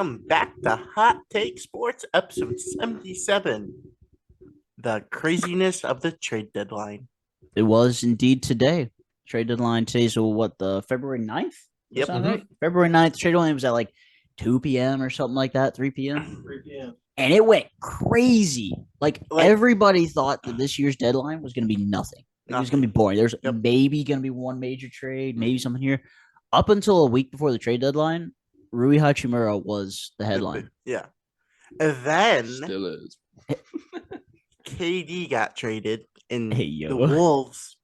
Welcome back to Hot Take Sports, episode 77. The craziness of the trade deadline. It was indeed today. Trade deadline today, so what, the February 9th? Yep. Right? February 9th, trade deadline was at like 2 p.m. or something like that, 3 p.m. 3 p.m. And it went crazy. Like everybody thought that this year's deadline was going to be nothing. It was going to be boring. There's maybe going to be one major trade, maybe something here. Up until a week before the trade deadline, Rui Hachimura was the headline. Yeah. And then still is. KD got traded, and the Wolves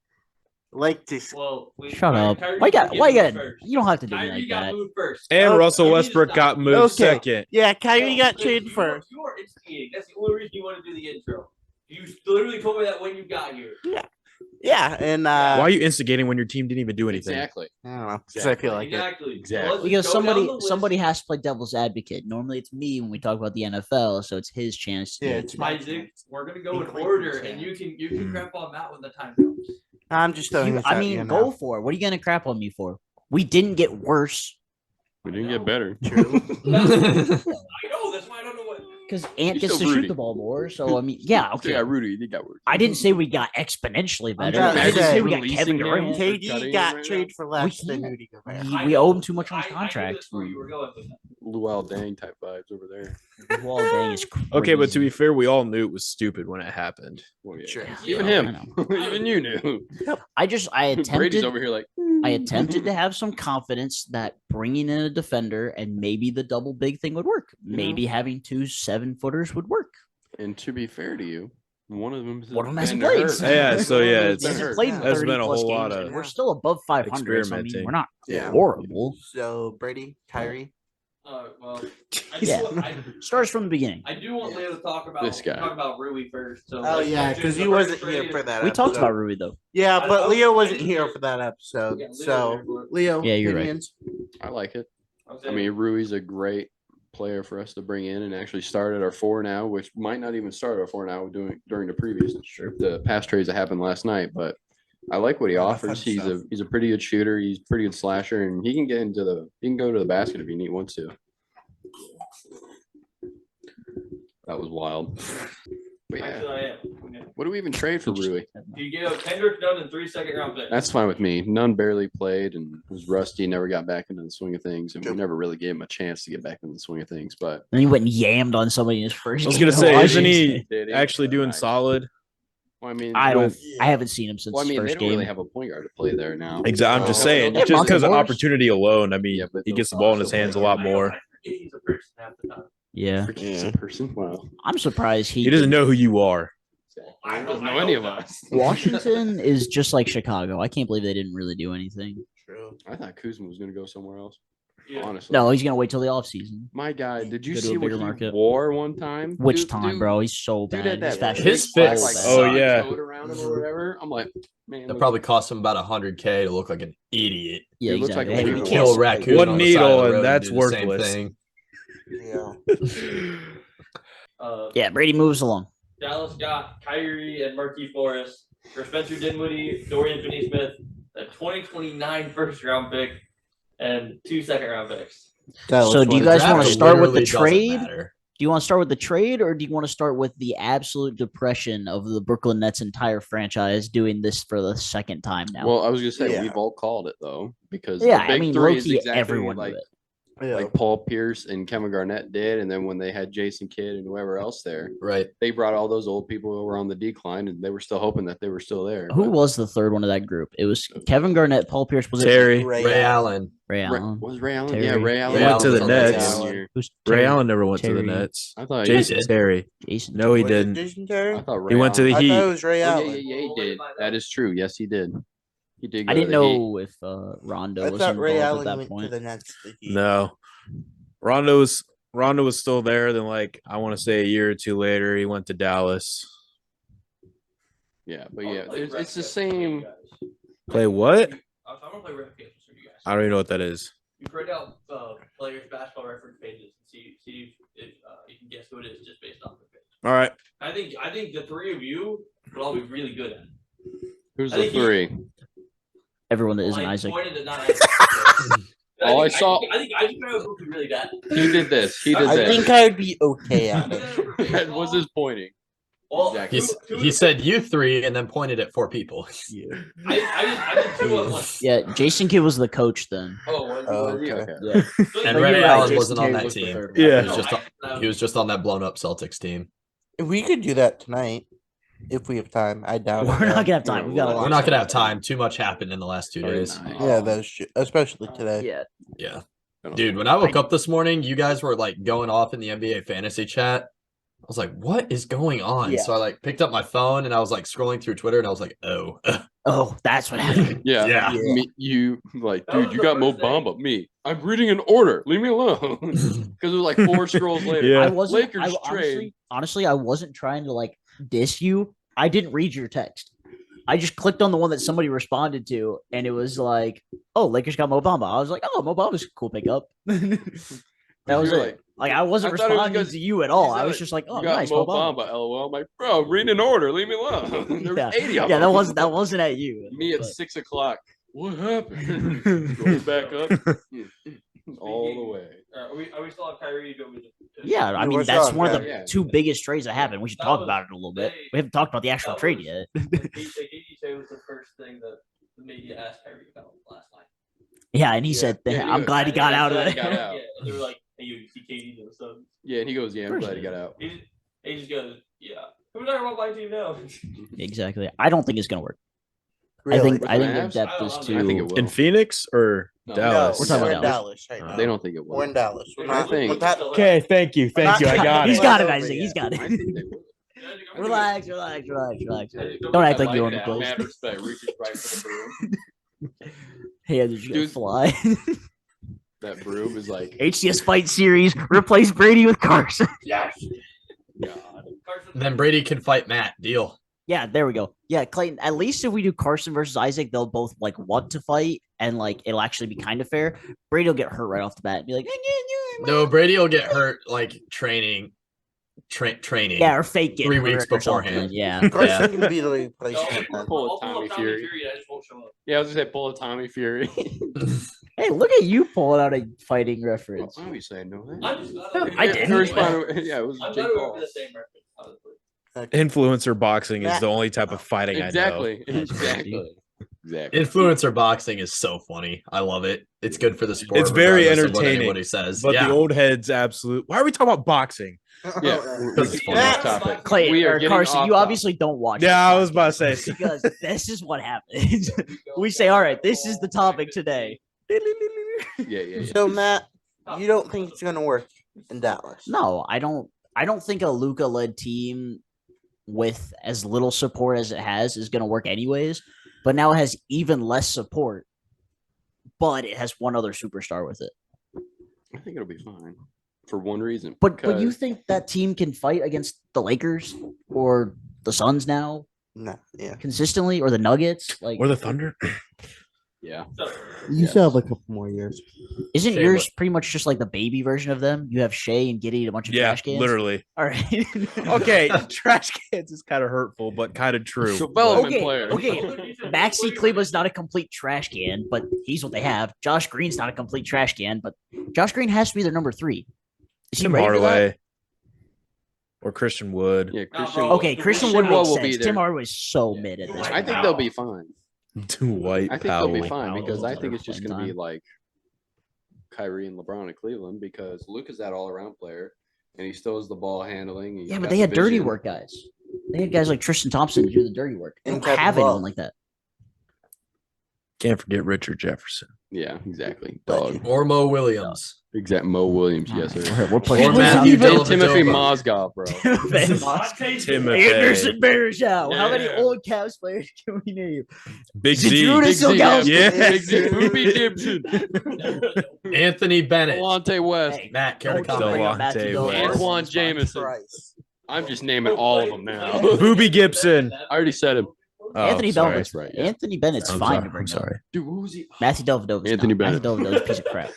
like to. Well, shut up. Why you got? You don't have to do it like that. Moved first. And Russell Westbrook got moved second. Yeah, Kyrie got traded first. You are instigating. That's the only reason you want to do the intro. You literally told me that when you got here. Yeah, and why are you instigating when your team didn't even do anything? Exactly. I don't know. Because I feel like Exactly. Because somebody has to play devil's advocate. Normally it's me when we talk about the NFL, so it's his chance. It's my Isaac, we're gonna go in order, and you can crap on Matt when the time comes. I'm just throwing this out, go for it. What are you gonna crap on me for? We didn't get worse. We didn't get better. True. I know. That's why I don't know what. Because Ant gets to shoot the ball more. So, I mean, yeah, okay. Yeah, Rudy, you got worse. I didn't say we got exponentially better. I I didn't say we got releasing Kevin him. Durant. KD got traded for less than Rudy Gobert. We owe him too much on his contract. You were going with that. Luau Dang type vibes over there. Well, dang, it's crazy. Okay, but to be fair, we all knew it was stupid when it happened. Well, yeah. Sure. Even him. Even you knew. I Brady's attempted. over here like. I attempted to have some confidence that bringing in a defender and maybe the double big thing would work. Maybe having 2 7-footers would work. And to be fair to you, one of them hasn't played. Yeah, so yeah, He hasn't played in There's 30 been a plus whole games, lot of and we're still above 500. So, I mean, experimenting. we're not Yeah. horrible. So Brady, Kyrie. Well, Yeah. Starts from the beginning. I do want Leo to talk about Rui first. So Oh yeah, because he wasn't here for that. We talked episode. about Rui though. Yeah, but Leo wasn't here for that episode. Yeah, Leo So was here. Leo, Yeah, you're right. opinions? I like it. I mean, Rui's a great player for us to bring in and actually start at our 4 now, which might not even start at our 4 now during the previous the past trades that happened last night. But I like what he offers. He's a pretty good shooter. He's a pretty good slasher, and he can go to the basket if he wants to. That was wild. But yeah. What do we even trade for Rui? You get Kendrick Nunn and 3 second-round picks. That's fine with me. Nunn barely played and was rusty, never got back into the swing of things, and we never really gave him a chance to get back into the swing of things. But then he went and yammed on somebody in his first. I was game. gonna say, isn't he Did he? actually doing solid? Well, I mean, I haven't seen him since Well, I mean, his they first don't really game. have a point guard to play there now. Exactly. I'm just saying, Yeah, just because of Monty Morris. opportunity alone. I mean, Yeah, but he gets the those ball in his also hands a play lot on more. He's a person half the time. Yeah, He's a person. Wow. I'm surprised He doesn't know who you are. I Doesn't know any of us. Washington is just like Chicago. I can't believe they didn't really do anything. True. I thought Kuzma was going to go somewhere else. Yeah. Honestly. No, he's gonna wait till the offseason. My guy, did you Go to see a what bigger he market. wore one time? Which time, bro? He's so Dude bad. had His that fashion His is fits. so bad. Oh, yeah. Coat around him or whatever. I'm like, man. That probably cost him about $100K to look like an idiot. Yeah, It looks like exactly. a Hey, weirdo. we Kill can't- a raccoon One on the side of needle the and road that's do the same worthless. thing. Yeah. Yeah, Brady moves along. Dallas got Kyrie and Markieff Morris for Spencer Dinwiddie, Dorian Finney-Smith, a 2029 first-round pick, and 2 second-round picks. So do you guys want to Draft start with the literally doesn't trade? matter. Do you want to start with the trade, or do you want to start with the absolute depression of the Brooklyn Nets entire franchise doing this for the second time now? Well, I was going to say, Yeah. we've all called it, though, because yeah, the big I mean, three is low-key, exactly everyone like, knew it. like Paul Pierce and Kevin Garnett did. And then when they had Jason Kidd and whoever else there, Right. they brought all those old people who were on the decline, and they were still hoping that they were still there. Who but- was the third one of that group? It was Kevin Garnett, Paul Pierce. Was Terry. it Ray Allen. Ray Ray, Allen? was Ray Allen? Terry. Yeah, Ray Allen Ray went to the Allen. Nets. Who's Ray Terry? Allen never went to the Terry. Nets. I thought Jason he did. Terry. Jason. No, he Was it didn't. Jason Terry? I thought Ray He went to the Allen- I thought it Heat. was Ray Oh, Allen. yeah, he did. That is true. Yes, he did. He did. Go I to didn't the Heat. know if Rondo I was thought Ray involved Allen at that went to point. the Nets. The Heat. No. Rondo was still there. Then, like, I want to say a year or two later, he went to Dallas. Yeah, but yeah, it's the same. Play what? I'm going to play ref games for you guys. I don't even know what that is. You print out players' basketball reference pages and see if you can guess who it is just based off the page. All right. I think the three of you would all be really good at it. Who's I the think he- three? Everyone that isn't I Isaac. pointed at not Isaac. All I saw, I think I would be really bad. he did this. He did I this. think I would be okay at it. That was his pointing. Well, Exactly. He said you three and then pointed at 4 people. I did 2 on 1. Yeah, Jason Kidd was the coach then. Okay. Yeah. And But Ray you're right, Allen Jason wasn't on Terry that was the team. third Yeah. He was just on that blown up Celtics team. We could do that tonight if we have time. I doubt it. We're not though. gonna have time. We've got a lot. We're not gonna have time. Too much happened in the last 2 days. Yeah, that's true. Especially today. Yeah. Yeah. Dude, when I woke up this morning, you guys were like going off in the NBA fantasy chat. I was like, what is going on? Yeah. So I like picked up my phone and I was like scrolling through Twitter and I was like, oh. Oh, that's what happened. Yeah. Yeah. Me, you like, That was dude, you the got Mo first thing. Bamba. Me, I'm reading an order. Leave me alone. Because it was like 4 scrolls later. Yeah. I wasn't. Lakers trade. Honestly, I wasn't trying to like diss you. I didn't read your text. I just clicked on the one that somebody responded to, and it was like, "Oh, Lakers got Mo Bamba." I was like, "Oh, Mo Bamba's a cool pickup." That was You're it. Like I wasn't I thought it was responding because to you at he all. said I was it. just like, "Oh, You got nice, Mo Mo Bamba." Bamba. LOL. I'm like, bro, I'm reading an order. Leave me alone. There was 80 of Yeah, them. that wasn't at you. Me at but- 6 o'clock. What happened? Going back up all the way. Are we still on Kyrie? Yeah, I You mean were that's strong, one of the yeah. 2 biggest trades that happened. We should That talk was- about it a little bit. they- We haven't talked about the actual that trade was- yet. The KD was the first thing that the media asked Kyrie about last night. Yeah, and he Yeah. said, Yeah, "I'm glad he got out of he there." got out. Yeah, and they were like, "Hey, you see KD doing something?" Yeah, and he goes, yeah, I'm glad he got out. He just goes, "Yeah, who's talking about my team now?" Exactly. I don't think it's gonna work. Really? I think With I the think their Mavs? depth I is don't too. know. I think it will. In Phoenix or No. Dallas? We're talking We're about in Dallas. Dallas right now. They don't think it will. We're in Dallas. We're not, think- we're not- Okay, thank you. Thank you, I got He's it. got it, Over Isaac. yet. He's got I it. think they will. Relax. Don't I act like you own that. the place. Mad respect. Reaches right for the broom. Hey, they're just gonna Dude. fly. That broom is like, HTS Fight Series replace Brady with Carson. Yes. God. Then Brady can fight Matt. Deal. Yeah, there we go. Yeah, Clayton. At least if we do Carson versus Isaac, they'll both like want to fight, and like it'll actually be kind of fair. Brady will get hurt right off the bat and be like, No, Brady will get hurt like training. yeah, or fake it 3 hurt weeks or something. beforehand. Yeah, Carson can be the replacement. then. Pull a Tommy Fury. I just won't show up. Yeah, I was gonna say pull a Tommy Fury. Hey, look at you pulling out a fighting reference. Obviously, I know that. I'm just I didn't. Yeah, it was I'm Jake not Paul. over the same reference. Honestly. Influencer boxing is Matt- the only type of fighting I know. Exactly. That's Exactly. Exactly. Influencer boxing is so funny. I love it. It's good for the sport. It's very regardless of what entertaining, anybody says. But yeah. the old heads, absolute. Why are we talking about boxing? Yeah, Because it's funny. next topic. Clay We are or getting Carson, off you topic. obviously don't watch. Yeah, the I was about to podcast say. because this is what happens. We say, all right, this is the topic today. Yeah. So Matt, you don't think it's gonna work in Dallas? No, I don't. I don't think a Luka-led team with as little support as it has is going to work anyways. But now it has even less support, but it has one other superstar with it. I think it'll be fine for one reason. But you because- think that team can fight against the Lakers or the Suns now No. Yeah. consistently, or the Nuggets? Like, Or the Thunder? Yeah. You still have a couple more years. isn't Shea, yours pretty much just like the baby version of them? You have Shea and Giddy and a bunch of Yeah, trash cans. literally. All right. Okay, trash cans is kind of hurtful, but kind of true. Development Okay, player. okay. Maxi Kleber's not a complete trash can, but he's what they have. Josh Green's not a complete trash can, but Josh Green has to be their number 3. Is he Tim ready for that? Hardaway or Christian Wood. Yeah, Christian. Okay, Christian Wood Wood makes will sense. be there. Tim Hardaway is so mid at this I point. think they'll be fine. Dwight I think they'll be Powell. fine Powell because I will think it's just playing going to be time. like Kyrie and LeBron in Cleveland because Luke is that all around player and he still has the ball handling. Yeah, but they had dirty work guys. They had guys like Tristan Thompson to do the dirty work. They And don't Kevin have Love. anyone like that. Can't forget Richard Jefferson. Yeah, exactly. Dog. Or Mo Williams. Exact Mo Williams. Yes, sir. We're pushing Or this Matthew out. Dellavedova. And Timothy Mozgov, bro. Timothy. Anderson Varejao. How many Yeah. old Cavs players can we name? Big Z. Drew Big Z, Siferd yeah. Big Z, Ruby Gibson, Anthony Bennett. Delonte West, Hey, Matt don't Caracano. bring up Matthew Delonte Dellavedova. West. Antoine Jameson. Christ. I'm just naming all of them now. Booby Gibson. I already said him. Oh, Anthony sorry. Bennett's right, yeah. Anthony Bennett's I'm fine sorry. to bring I'm up. sorry. Dude, who was he? Matthew Dellavedova's Anthony not. Bennett. Matthew Dellavedova's a piece of crap.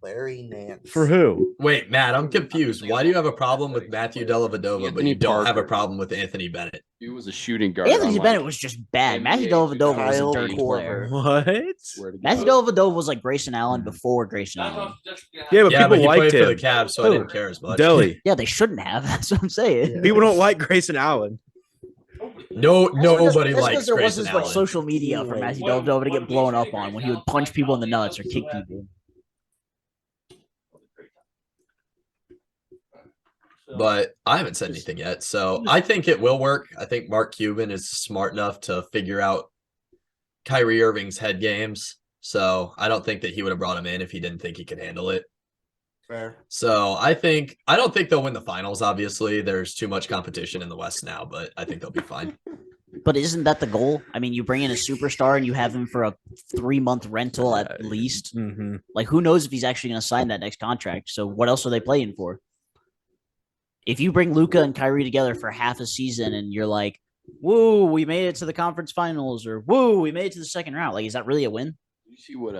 Larry Nance. For who? Wait, Matt, I'm confused. Why do you have a problem with Matthew Dellavedova, but Anthony you don't have a Parker. problem with Anthony Bennett? He was a shooting guard. Anthony on, Bennett like, was just bad. NBA Matthew Dellavedova was a Kyle dirty player. Korver. What? swear to Matthew God. Dellavedova was like Grayson Allen before Grayson Allen. Yeah, but Yeah, people but he liked played for the him. Cavs, so I Who? didn't care as much. Delhi. Yeah, they shouldn't have. That's what I'm saying. People don't like Grayson Allen. Nobody That's likes there Grayson wasn't much Allen. social media for Matthew Dellavedova to get blown up on when he would punch people in the nuts or kick people. But I haven't said anything yet, so I think it will work. I think Mark Cuban is smart enough to figure out Kyrie Irving's head games. So I don't think that he would have brought him in if he didn't think he could handle it. Fair. So I don't think they'll win the finals. Obviously, there's too much competition in the West now, but I think they'll be fine. But isn't that the goal? I mean, you bring in a superstar and you have him for a 3-month rental at least. Mm-hmm. Like, who knows if he's actually going to sign that next contract? So what else are they playing for? If you bring Luka and Kyrie together for half a season and you're like, woo, we made it to the conference finals, or woo, we made it to the second round, like, is that really a win? Did you see what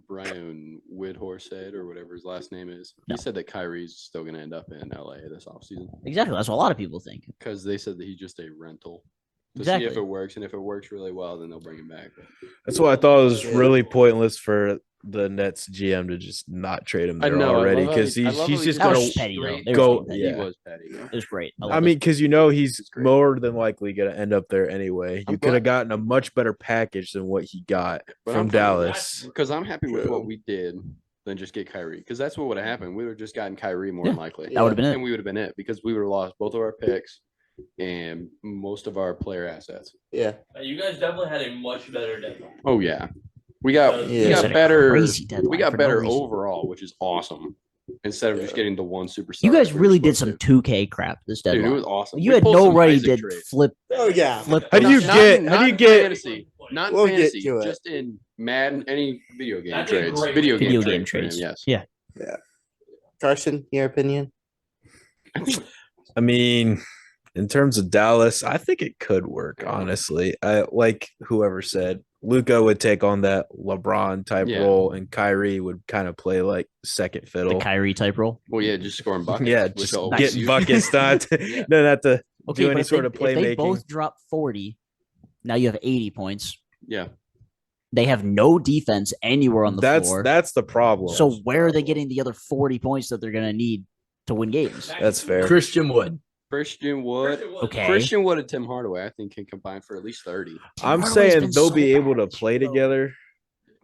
Brian Whitehorse said, or whatever his last name is? No. He said that Kyrie's still going to end up in LA this offseason Exactly. That's what a lot of people think. because they said that he's just a rental to Exactly. see if it works, and if it works really well, then they'll bring him back. That's why I thought it was really pointless for the Nets GM to just not trade him I there know, I already love how because he- I he's love he's how just That gonna was petty, though. They were go. being petty. He Yeah, was petty. Yeah. It was great. I loved mean, it. because he's It's great. more than likely gonna end up there anyway. I'm You could have glad- gotten a much better package than what he got But from I'm fine with Dallas. Because I'm happy with what we did than just get Kyrie. Because that's what would have happened. We would have just gotten Kyrie more than likely. that would have been And it. we would have been it because we would have lost both of our picks and most of our player assets. Yeah. You guys definitely had a much better deadline. Oh yeah. We got Yeah. we You guys got had a better crazy deadline we got for no better reason. overall, which is awesome. Instead of just getting the one superstar. You guys that we were really did supposed some to. 2K crap this Dude, deadline. it was awesome. You We had pulled no some right Isaac to trades. flip. Oh yeah. How do you Not get? in- How do not you in get? fantasy? Not in We'll get fantasy, to it. just in Madden, any video game That's a trades. great Video Video game game trades. trades. Yes. Yeah. Carson, your opinion? I mean, in terms of Dallas, I think it could work. Honestly, I like whoever said Luka would take on that LeBron type Yeah. role, and Kyrie would kind of play like second The fiddle. Kyrie type role. Well, yeah, just scoring buckets. Yeah, which just will Nice. getting always- buckets, not Yeah. don't have to Okay, do but any if sort they, of if they playmaking. both drop 40, now you have 80 points. Yeah. They have no defense anywhere on the floor. That's the problem. So where are they getting the other 40 points that they're going to need to win games? that's fair. Christian Wood. Christian Wood. Okay. Christian Wood and Tim Hardaway, I think, can combine for at least 30. I'm Hardaway's saying been they'll so be able to bad, play though. together,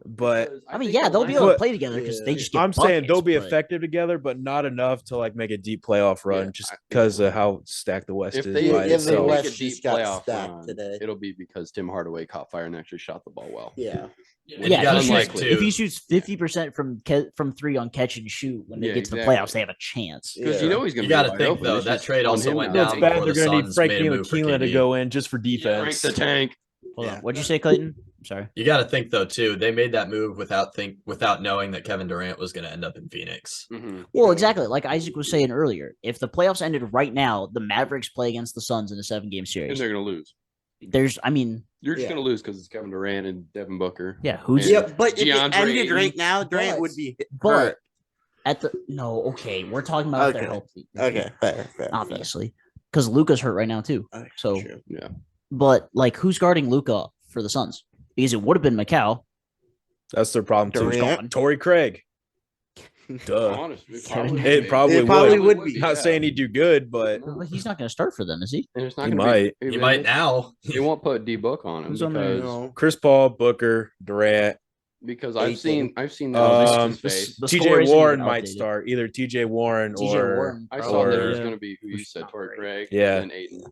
but I mean, yeah, they'll be able to play together because they just get I'm saying they'll buckets, be but- effective together, but not enough to like make a deep playoff run Yeah, just I- because of how stacked the West If is. they, by Yeah, the if they itself. West make a deep just got playoff stacked run, today. it'll be because Tim Hardaway caught fire and actually shot the ball well. Yeah. And Yeah, you gotta if he, think, shoots, too, if he shoots 50% from three on catch and shoot when they Yeah, get to the exactly. playoffs, they have a chance. Because Yeah. you know he's going You to be gotta wide think, open. though, It's that just trade on also him went now. down It's bad before they're the going to need Suns Frank made a move for Ntilikina to KD. go in just for Frank defense. the tank. Hold Yeah. on. What'd you say, Clayton? I'm sorry. You got to think though too. They made that move without knowing that Kevin Durant was going to end up in Phoenix. Mhm. Well, exactly. Like Isaac was saying earlier, if the playoffs ended right now, the Mavericks play against the Suns in a 7-game And series. they're going to lose. I mean, You're just Yeah. going to lose because it's Kevin Durant and Devin Booker. yeah, who's And- Yeah, but if it DeAndre ended Ayton. right now, Durant But- would be but hurt. at the okay, we're talking about if they're Okay. healthy. Okay, fair. Obviously, because Luca's hurt right now too. Okay, So- true. Yeah. But like, who's guarding Luca for the Suns? Because it would have been Macau. That's their problem too. Durant? Torrey Craig. Duh. Honestly, Kevin- It probably, It probably would. would be. Not saying he'd do good, but But he's not going to start for them, is he? And it's not He gonna might. Be, You might now. They won't put D Book on him Who's on there? because No. Chris Paul, Booker, Durant, because Aiton. I've seen that um, his face. The score TJ isn't Warren even might outdated. start. Either TJ Warren TJ or Warren. I saw that it was or- going to be who you said, Torrey Craig. Yeah. And Aiton.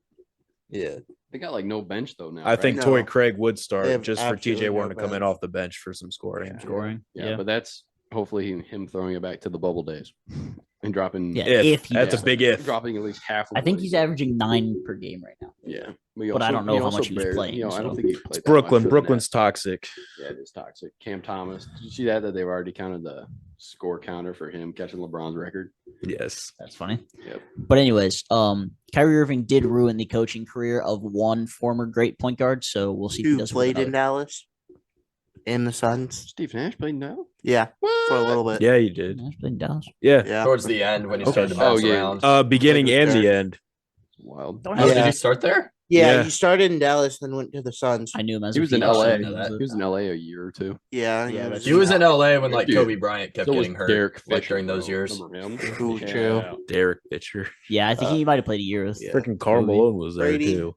Yeah. They got like no bench though now. I think No. Torrey Craig would They start have just for absolutely TJ Warren no to come in bench. off the bench for some scoring. Scoring. Yeah, but that's hopefully him throwing it back to the bubble days and dropping. Yeah. If, If he that's does. a big if. Dropping at least half. Of I think what he's he- averaging 9 per game right now. Yeah, But I don't know how much he was playing, You know, I so. don't think he played. It's that much Brooklyn. for the Brooklyn's Nets. toxic. Yeah, it is toxic. Cam Thomas. Did you see that they've already counted the score counter for him catching LeBron's record? Yes. That's funny. Yep. But anyways, Kyrie Irving did ruin the coaching career of one former great point guard, so we'll see if he Who does played in another. Dallas? In the Suns? Steve Nash played now. Yeah, for a little bit. Yeah, you did. Yeah, he's played in Dallas. Yeah. Yeah. Towards the end when he Okay. started to Oh, bounce yeah. around. Beginning and the end. Wild. Don't Oh, have did he start there? Yeah, he started in Dallas, then went to the Suns. I knew him as He a was in Phoenix LA. fan. know that. He was in LA a year or two. Yeah, Yeah, that's He was in LA when like Dude. Kobe Bryant kept So was getting hurt Derek like, Fisher during those bro. years. Remember him? True, Yeah. true. Derek Fisher. Yeah, I think he might have played a year with. Yeah. Freaking Karl Kobe. Malone was there Brady. too.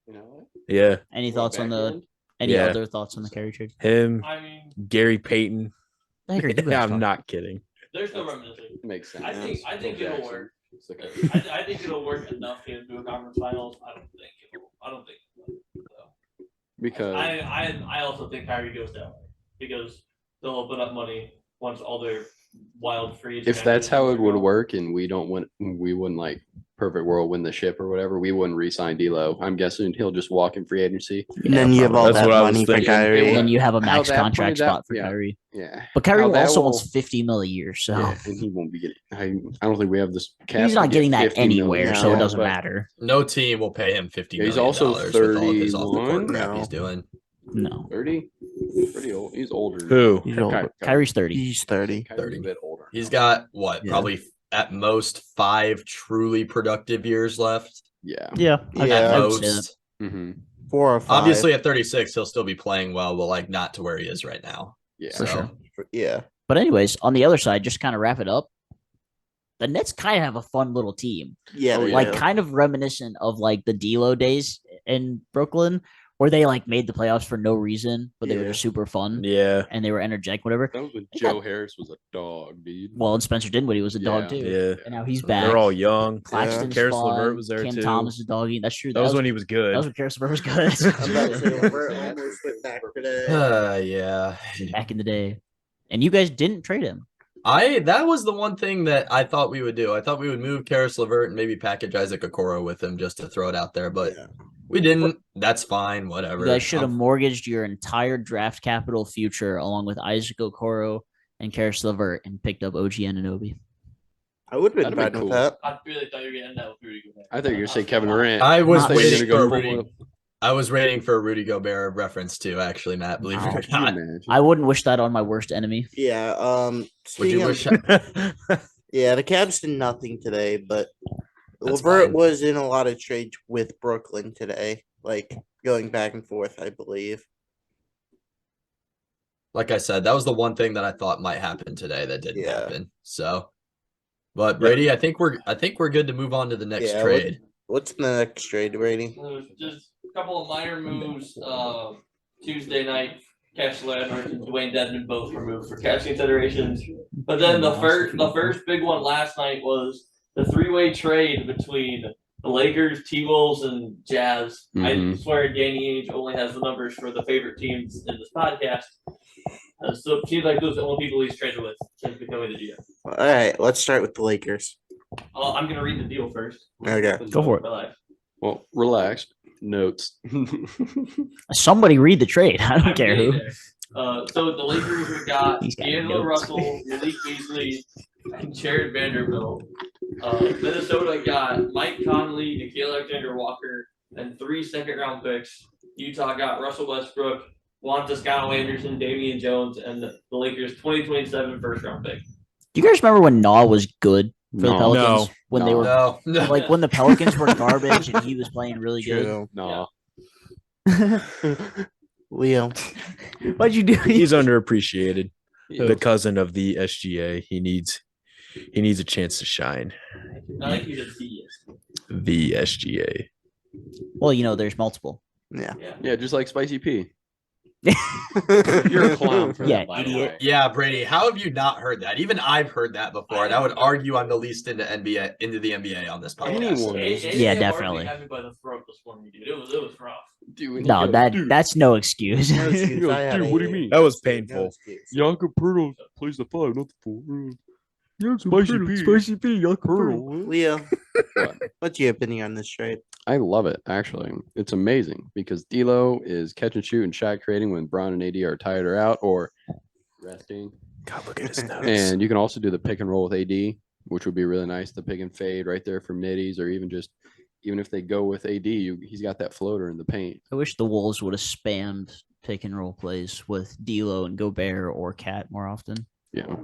You know, Yeah. Any what, thoughts on back the? end? Any Yeah. other thoughts on the Kerry trade? Him, I mean, Gary Payton. I agree. You guys I'm talk. not kidding. there's no reminiscing. Makes sense. I think Phil it'll Jackson. work. It's okay. I think it'll work enough to get into a conference finals. I don't think it will. So. Because I also think Kyrie goes down because they'll open up money once all their wild free. if that's how it would work and we wouldn't like perfect world win the ship or whatever, we wouldn't re-sign D'Lo. I'm guessing he'll just walk in free agency. And then you have all That's that what I was money for thinking. Kyrie. And then you have a How max that contract plays out- spot for yeah. Kyrie. Yeah. But Kyrie How that also will- wants 50 mil a year, so Yeah, and he won't be getting. I don't think we have this. Cap he's to not get getting that 50 million. anywhere, so No, it doesn't but matter. No team will pay him $50 Yeah, he's million also with all of his off the 31. court crap No. he's doing. No, 30, pretty old. He's older. Who? He's older. Kyrie's 30. He's 30. Kyrie's 30. a bit older. He's got what, Yeah. probably at most 5 truly productive years left. Yeah. Yeah, Yeah. At I would say that. most. Mm-hmm. 4 or 5. Obviously, at 36, he'll still be playing well, but like not to where he is right now. Yeah. For So, sure. Yeah. But anyways, on the other side, just kind of wrap it up. The Nets kind of have a fun little team, Yeah. Oh, they like do. kind of reminiscent of like the D'Lo days in Brooklyn, where they like made the playoffs for no reason, but they were Yeah. just super fun Yeah. and they were energetic, whatever. That was when They Joe got- Harris was a dog, dude. Well, and Spencer Dinwiddie was a dog Yeah. too, Yeah. and now he's They're back. They're all young. Claxton's Karis fun. LeVert was there Kim too. Thomas is doggy. That's true. That was when he was good. That was when Karis LeVert was good. I'm about to say, we're almost went back today. yeah. Back in the day, and you guys didn't trade him. That was the one thing that I thought we would do. I thought we would move Karis LeVert and maybe package Isaac Okoro with him just to throw it out there, but Yeah. we didn't. That's fine. Whatever. You guys should have I'm- mortgaged your entire draft capital future along with Isaac Okoro and Karis LeVert and picked up OG Anunoby. I would have been That'd be fine cool. with that. I really thought you were gonna end that with Rudy Gobert. I thought you were gonna say Kevin Durant. I was Not waiting gonna for a go Rudy. for- I was waiting for a Rudy Gobert reference too, actually, Matt. Believe it or Can you not. imagine? I wouldn't wish that on my worst enemy. Yeah. Would Speaking you of, wish? yeah, the Cavs did nothing today, but That's LeVert fine. was in a lot of trades with Brooklyn today, like going back and forth, I believe. Like I said, that was the one thing that I thought might happen today that didn't Yeah. happen. So, but Brady, I think we're good to move on to the next Yeah, trade. What's the next trade, Brady? Just a couple of minor moves. Tuesday night, Kessler Edwards and Dwayne Dedman both removed for cash considerations. But then the first big one last night was the 3-way trade between the Lakers, T-Wolves, and Jazz. I Mhm. swear Danny Ainge only has the numbers for the favorite teams in this podcast. So it seems like those are the only people he's traded with since becoming the GM. All right, let's start with the Lakers. I'm gonna read the deal first. Okay. Go for it. Relax. Well, relax. Notes. Somebody read the trade. I don't I'm care getting who. there. So the Lakers, we got He's got D'Angelo notes. Russell, Malik Beasley, and Jared Vanderbilt. Minnesota got Mike Conley, Nikhil Alexander-Walker, and 3 second-round picks. Utah got Russell Westbrook, Juan Toscano Anderson, Damian Jones, and the Lakers' 2027 first-round pick. Do you guys remember when Naw was good for the No. Pelicans? No. When they No. were No, like when the Pelicans were garbage and he was playing really good. True. No. Leo. What'd you do? He's underappreciated. Yeah. The cousin of the SGA. He needs a chance to shine. I think he's a C. The SGA. Well, you know, there's multiple. Yeah. Yeah. Yeah, just like Spicy P. You're a clown for Yeah, that, by the idiot. way. yeah, Brady. How have you not heard that? Even I've heard that before, and I would argue I'm the least into the NBA on this podcast. Anyone. Yeah, definitely. Had me by the throat this morning, dude. It was rough. Dude, No, that's no excuse. No excuse. I had dude, a- what do you mean? That was no painful. excuse. Yonka Purtle plays the 5, not the 4. Yeah, Spicy P. Leo, What? what's your opinion on this trade? I love it, actually. It's amazing because D'Lo is catch and shoot and shot creating when Brown and AD are tired or out or resting. God, look at his notes. And you can also do the pick and roll with AD, which would be really nice. The pick and fade right there for middies, or even if they go with AD, he's got that floater in the paint. I wish the Wolves would have spammed pick and roll plays with D'Lo and Gobert or Cat more often. Yeah.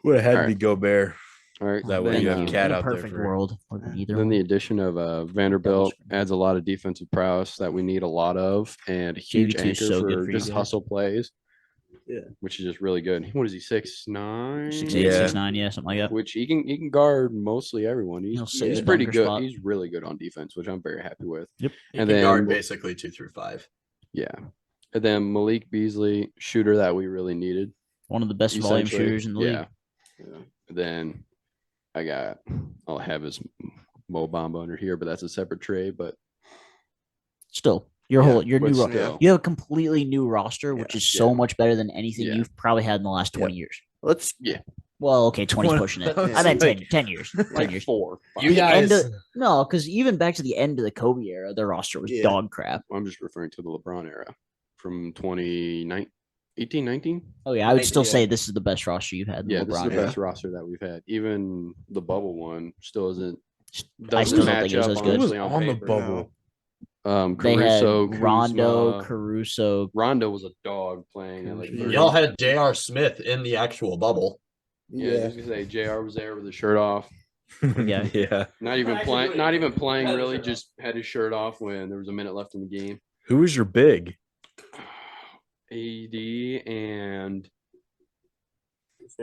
Would have had to Alright. be Gobert. All right. That way then, you have Cat In a out there perfect for- world. Either Then the one. addition of Vanderbilt adds a lot of defensive prowess that we need a lot of, and a huge JV2 is anchor so good for for you just guys. hustle plays. Yeah. Which is just really good. What is he, 6'9"? 6'8", Yeah. 6'9", yeah, something like that. Which he can guard mostly everyone. He'll sit in He's the pretty dunker good. spot. He's really good on defense, which I'm very happy with. Yep. He And can guard then- basically 2 through 5. Yeah. And then Malik Beasley, shooter that we really needed. One of the best volume essentially. shooters in the league. Yeah. Then I'll have his Mo Bamba under here, but that's a separate trade. But Still, your but new still. you have a completely new roster, which is so Yeah. much better than anything Yeah. you've probably had in the last 20 years. Let's Well, okay, 20's pushing it. I meant 10 years. 10 like years. 4. You The end guys, No, because even back to the end of the Kobe era, their roster was Yeah. dog crap. I'm just referring to the LeBron era from 2018, 19. Oh yeah, I would still Yeah. say this is the best roster you've had in Yeah, the this is LeBron the era. best roster that we've had. Even the bubble one still isn't. I still don't match think it was up as Who good. was honestly on the paper. bubble? They had Caruso, Rondo, Kuzma. Caruso. Rondo was a dog playing at like Yeah. 30. y'all had J.R. Smith in the actual bubble. Yeah, I was gonna say JR was there with his shirt off. Yeah. Yeah. Not even Actually, playing. wait, Not even wait, playing. had his Really, shirt just had his shirt off when there was a minute left in the game. Who was your big? AD and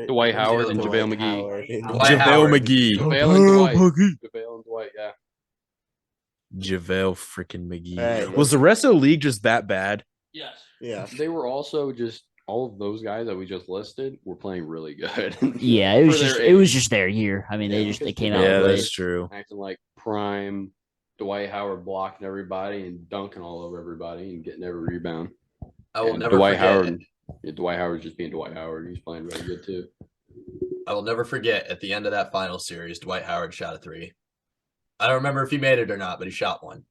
Dwight Howard and Dwight JaVale McGee. Howard. Dwight JaVale Howard. McGee. JaVale and Dwight. JaVale and Dwight. Yeah. JaVale freaking McGee. Alright, Was the rest of the league just that bad? Yes. Yeah. They were also just all of those guys that we just listed were playing really good. Yeah, it was For just their it was age. just their year. I mean, they Yeah. came out Yeah, and played. that's true. Acting like prime Dwight Howard blocking everybody and dunking all over everybody and getting every rebound. I will And never Dwight forget. Howard. Yeah, Dwight Howard's just being Dwight Howard. He's playing really good too. I will never forget at the end of that final series, Dwight Howard shot a 3. I don't remember if he made it or not, but he shot one.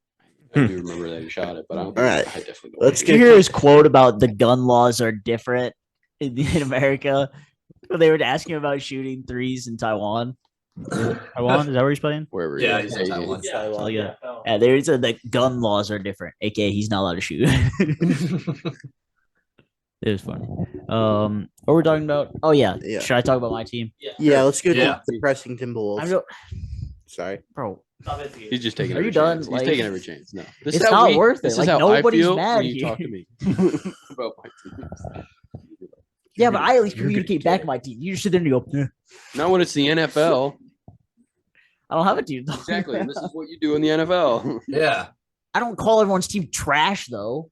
I do remember that he shot it, but I don't. All right. I definitely don't. Let's Did you hear his quote about the gun laws are different in America? When they were asking him about shooting threes in Taiwan. Taiwan, is that where he's playing? Wherever. Yeah, he is. he's in Taiwan. Yeah. Oh, yeah. Yeah. Yeah, they said that gun laws are different, aka he's not allowed to shoot. It was funny. What we're talking about? Oh yeah. Yeah. Should I talk about my team? Yeah, let's go Yeah. to the Pressington I Bulls. don't, Sorry. bro. Stop it. He's just taking. Are every you done? chance. Like, He's taking every chance. No, this it's is how not worth it. This Like, is how nobody's I feel mad when you here. talk to me about my team. Yeah, but I at least You're gonna communicate get back it. my team. You just sit there and you go, "Eh." Not when it's the NFL. I don't have a team. Though. Exactly, and this is what you do in the NFL. Yeah. I don't call everyone's team trash though.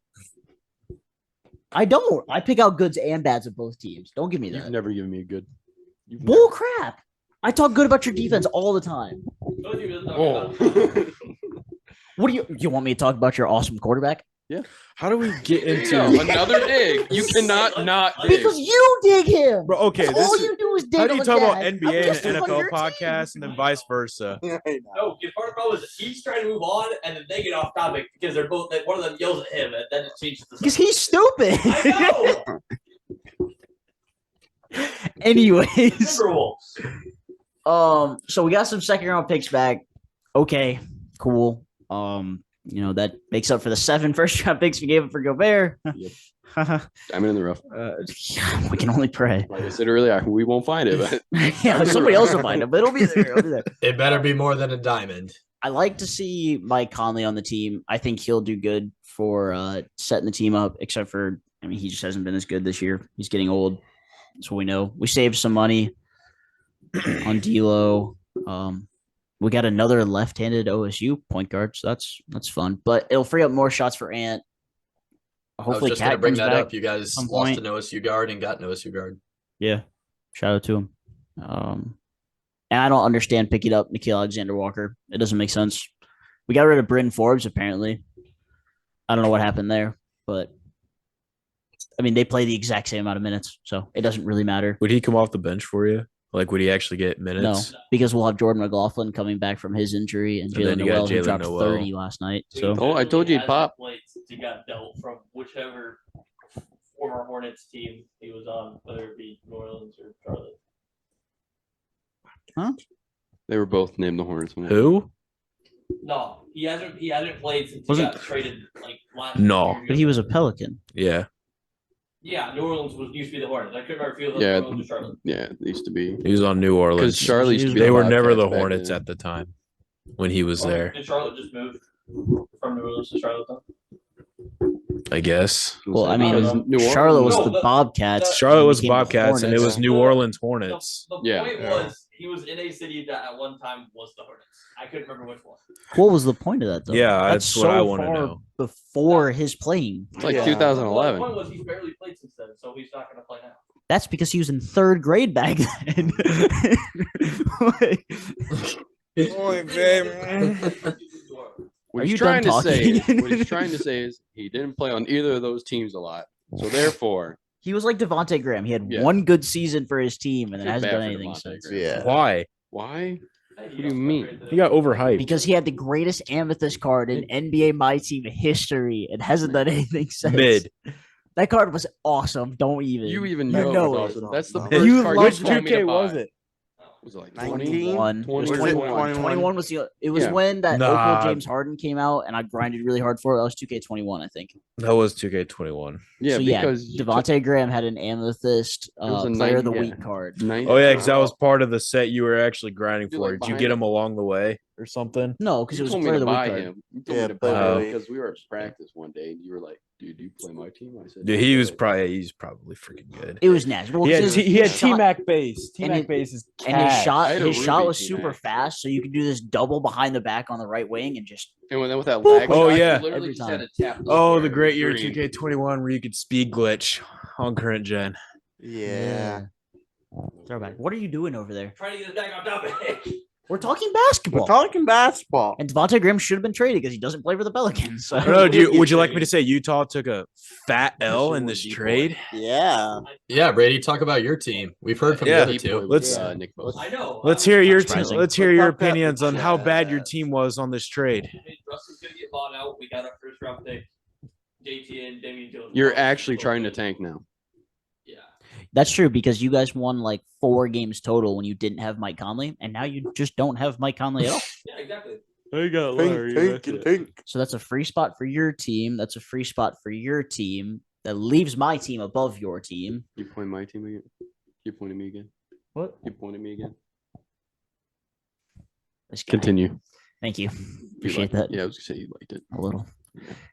I don't. I pick out goods and bads of both teams. Don't give me You've that. never given me a good. You've Bull crap. I talk good about your defense all the time. Don't even talk Oh. about What do you want me to talk about your awesome quarterback? How do we get There you go, into another dig. You cannot not dig. Because you dig him. Bro, okay, All this is you do is dig how do you on talk about Dak. NBA I'm just and on NFL your team. podcasts and then vice versa? No, the part about is he's trying to move on, and then they get off topic because they're both. One of them yells at him, and then it changes the. Because he's stupid. I know. Anyways, Timberwolves. so we got some second round picks back. Okay, cool. That makes up for the 7 first round picks we gave up for Gobert. Yep. Diamond in the rough. We can only pray. Like I said earlier, we won't find it, but Yeah, somebody else will find it, but it'll be there. It'll be there. It better be more than a diamond. I like to see Mike Conley on the team. I think he'll do good for setting the team up, except for, he just hasn't been as good this year. He's getting old. That's what we know. We saved some money on D'Lo. We got another left-handed OSU point guard, so that's fun. But it'll free up more shots for Ant. I was Hopefully, just going to Cat bring comes that back. up. You guys some lost point. an OSU guard and got an OSU guard. Yeah, shout out to him. And I don't understand picking up Nikhil Alexander-Walker. It doesn't make sense. We got rid of Bryn Forbes, apparently. I don't know what happened there, but they play the exact same amount of minutes, so it doesn't really matter. Would he come off the bench for you? Like, would he actually get No, minutes? because we'll have Jordan McLaughlin coming back from his injury, and And then Jalen you got Noel, who Jalen dropped Noel. 30 last night. So Oh, I told you he'd pop. He got dealt from whichever former Hornets team he was on, whether it be New Orleans or Charlotte. they were both named the Hornets. Who? No, he hasn't played since he Wasn't- got traded like last No. year. but he was a Pelican. Yeah. Yeah, New Orleans used to be the Hornets. I couldn't remember if he was Yeah. New Orleans or Charlotte. Yeah, it used to be. He was on New Orleans. Because Charlotte used to be They the were never the Bobcats back Hornets then. at the time when he was there. Did Charlotte just move from New Orleans to Charlotte? Though? I guess. Well, I mean, I don't New Charlotte was No, the the- Bobcats. Charlotte was became the Bobcats, and it was Hornets. New Orleans Hornets. The Yeah. point was he was in a city that at one time was the Hornets. I couldn't remember which one. What was the point of that, though? Yeah, that's what I wanna far know. Before his playing. It's like Yeah. 2011. The point was he's barely played since then, so he's not going to play now. That's because he was in third grade back then. What Are he's you trying done to say, talking? what he's trying to say is he didn't play on either of those teams a lot. So therefore, He was like Devontae Graham. He had Yeah. one good season for his team and then Feel hasn't bad done for anything Devontae since. Graham. Yeah. Why? why? What do you mean? He got overhyped. Because he had the greatest amethyst card in NBA My Team history and hasn't done anything since. Mid. That card was awesome. Don't even. You even You know, know it it. was awesome. That's the You first card loved you told me to 2K was buy. it? Was it like 19? 21. It was 21. 21. 21 was the. It was Yeah. when that Nah. Opal James Harden came out, and I grinded really hard for it. That was 2K21, I think. That was 2K21. Yeah, so yeah, because you Devontae Graham had an amethyst was a player of the 90, week card. 90 Oh yeah, because that was part of the set you were actually grinding Dude, for. like Did you behind get the- him along the way or something? No, because it You was told me player to of the week buy card. him. You told Yeah, me to but buy him wait. because we were at practice one day and you were like, "Dude, do you play my team?" I said, Dude, "No, he's but-" probably freaking good. It was natural. He had, because he had shot- T-Mac base. and T-Mac it- base is and his cash. shot, I had a his shot Ruby was team, super actually. fast, so you could do this double behind the back on the right wing and just And with that lag, Oh, shot, you yeah. literally Every just had time. to tap. the Oh, square the of great year screen. 2K21 where you could speed glitch on current gen. Yeah. Throwback. What are you doing over there? Trying to get it back on top of it. We're talking We're basketball. talking basketball. And Devontae Graham should have been traded because he doesn't play for the Pelicans. So. I don't know. Would you like me to say Utah took a fat L in this Deep trade? Yeah. Yeah, Brady, talk about your team. We've heard from Yeah. the other Deep two. boy Let's- with, Nick Bosa. I know. Let's hear your Surprising. let's hear your Let's talk about opinions on how bad your Jazz. team was on this trade. Russ is going to get bought out. We got our first round pick. JT and Damian Jones. You're actually trying to tank now. Yeah. That's true because you guys won like 4 games total when you didn't have Mike Conley, and now you just don't have Mike Conley at all. Yeah, exactly. I got Tink. So that's a free spot for your team. That's a free spot for your team. That leaves my team above your team. You point my team again? You pointed me again? What? You pointed me again? This guy. Continue. Thank you. You Appreciate liked that it. Yeah, I was gonna say you liked it. a little.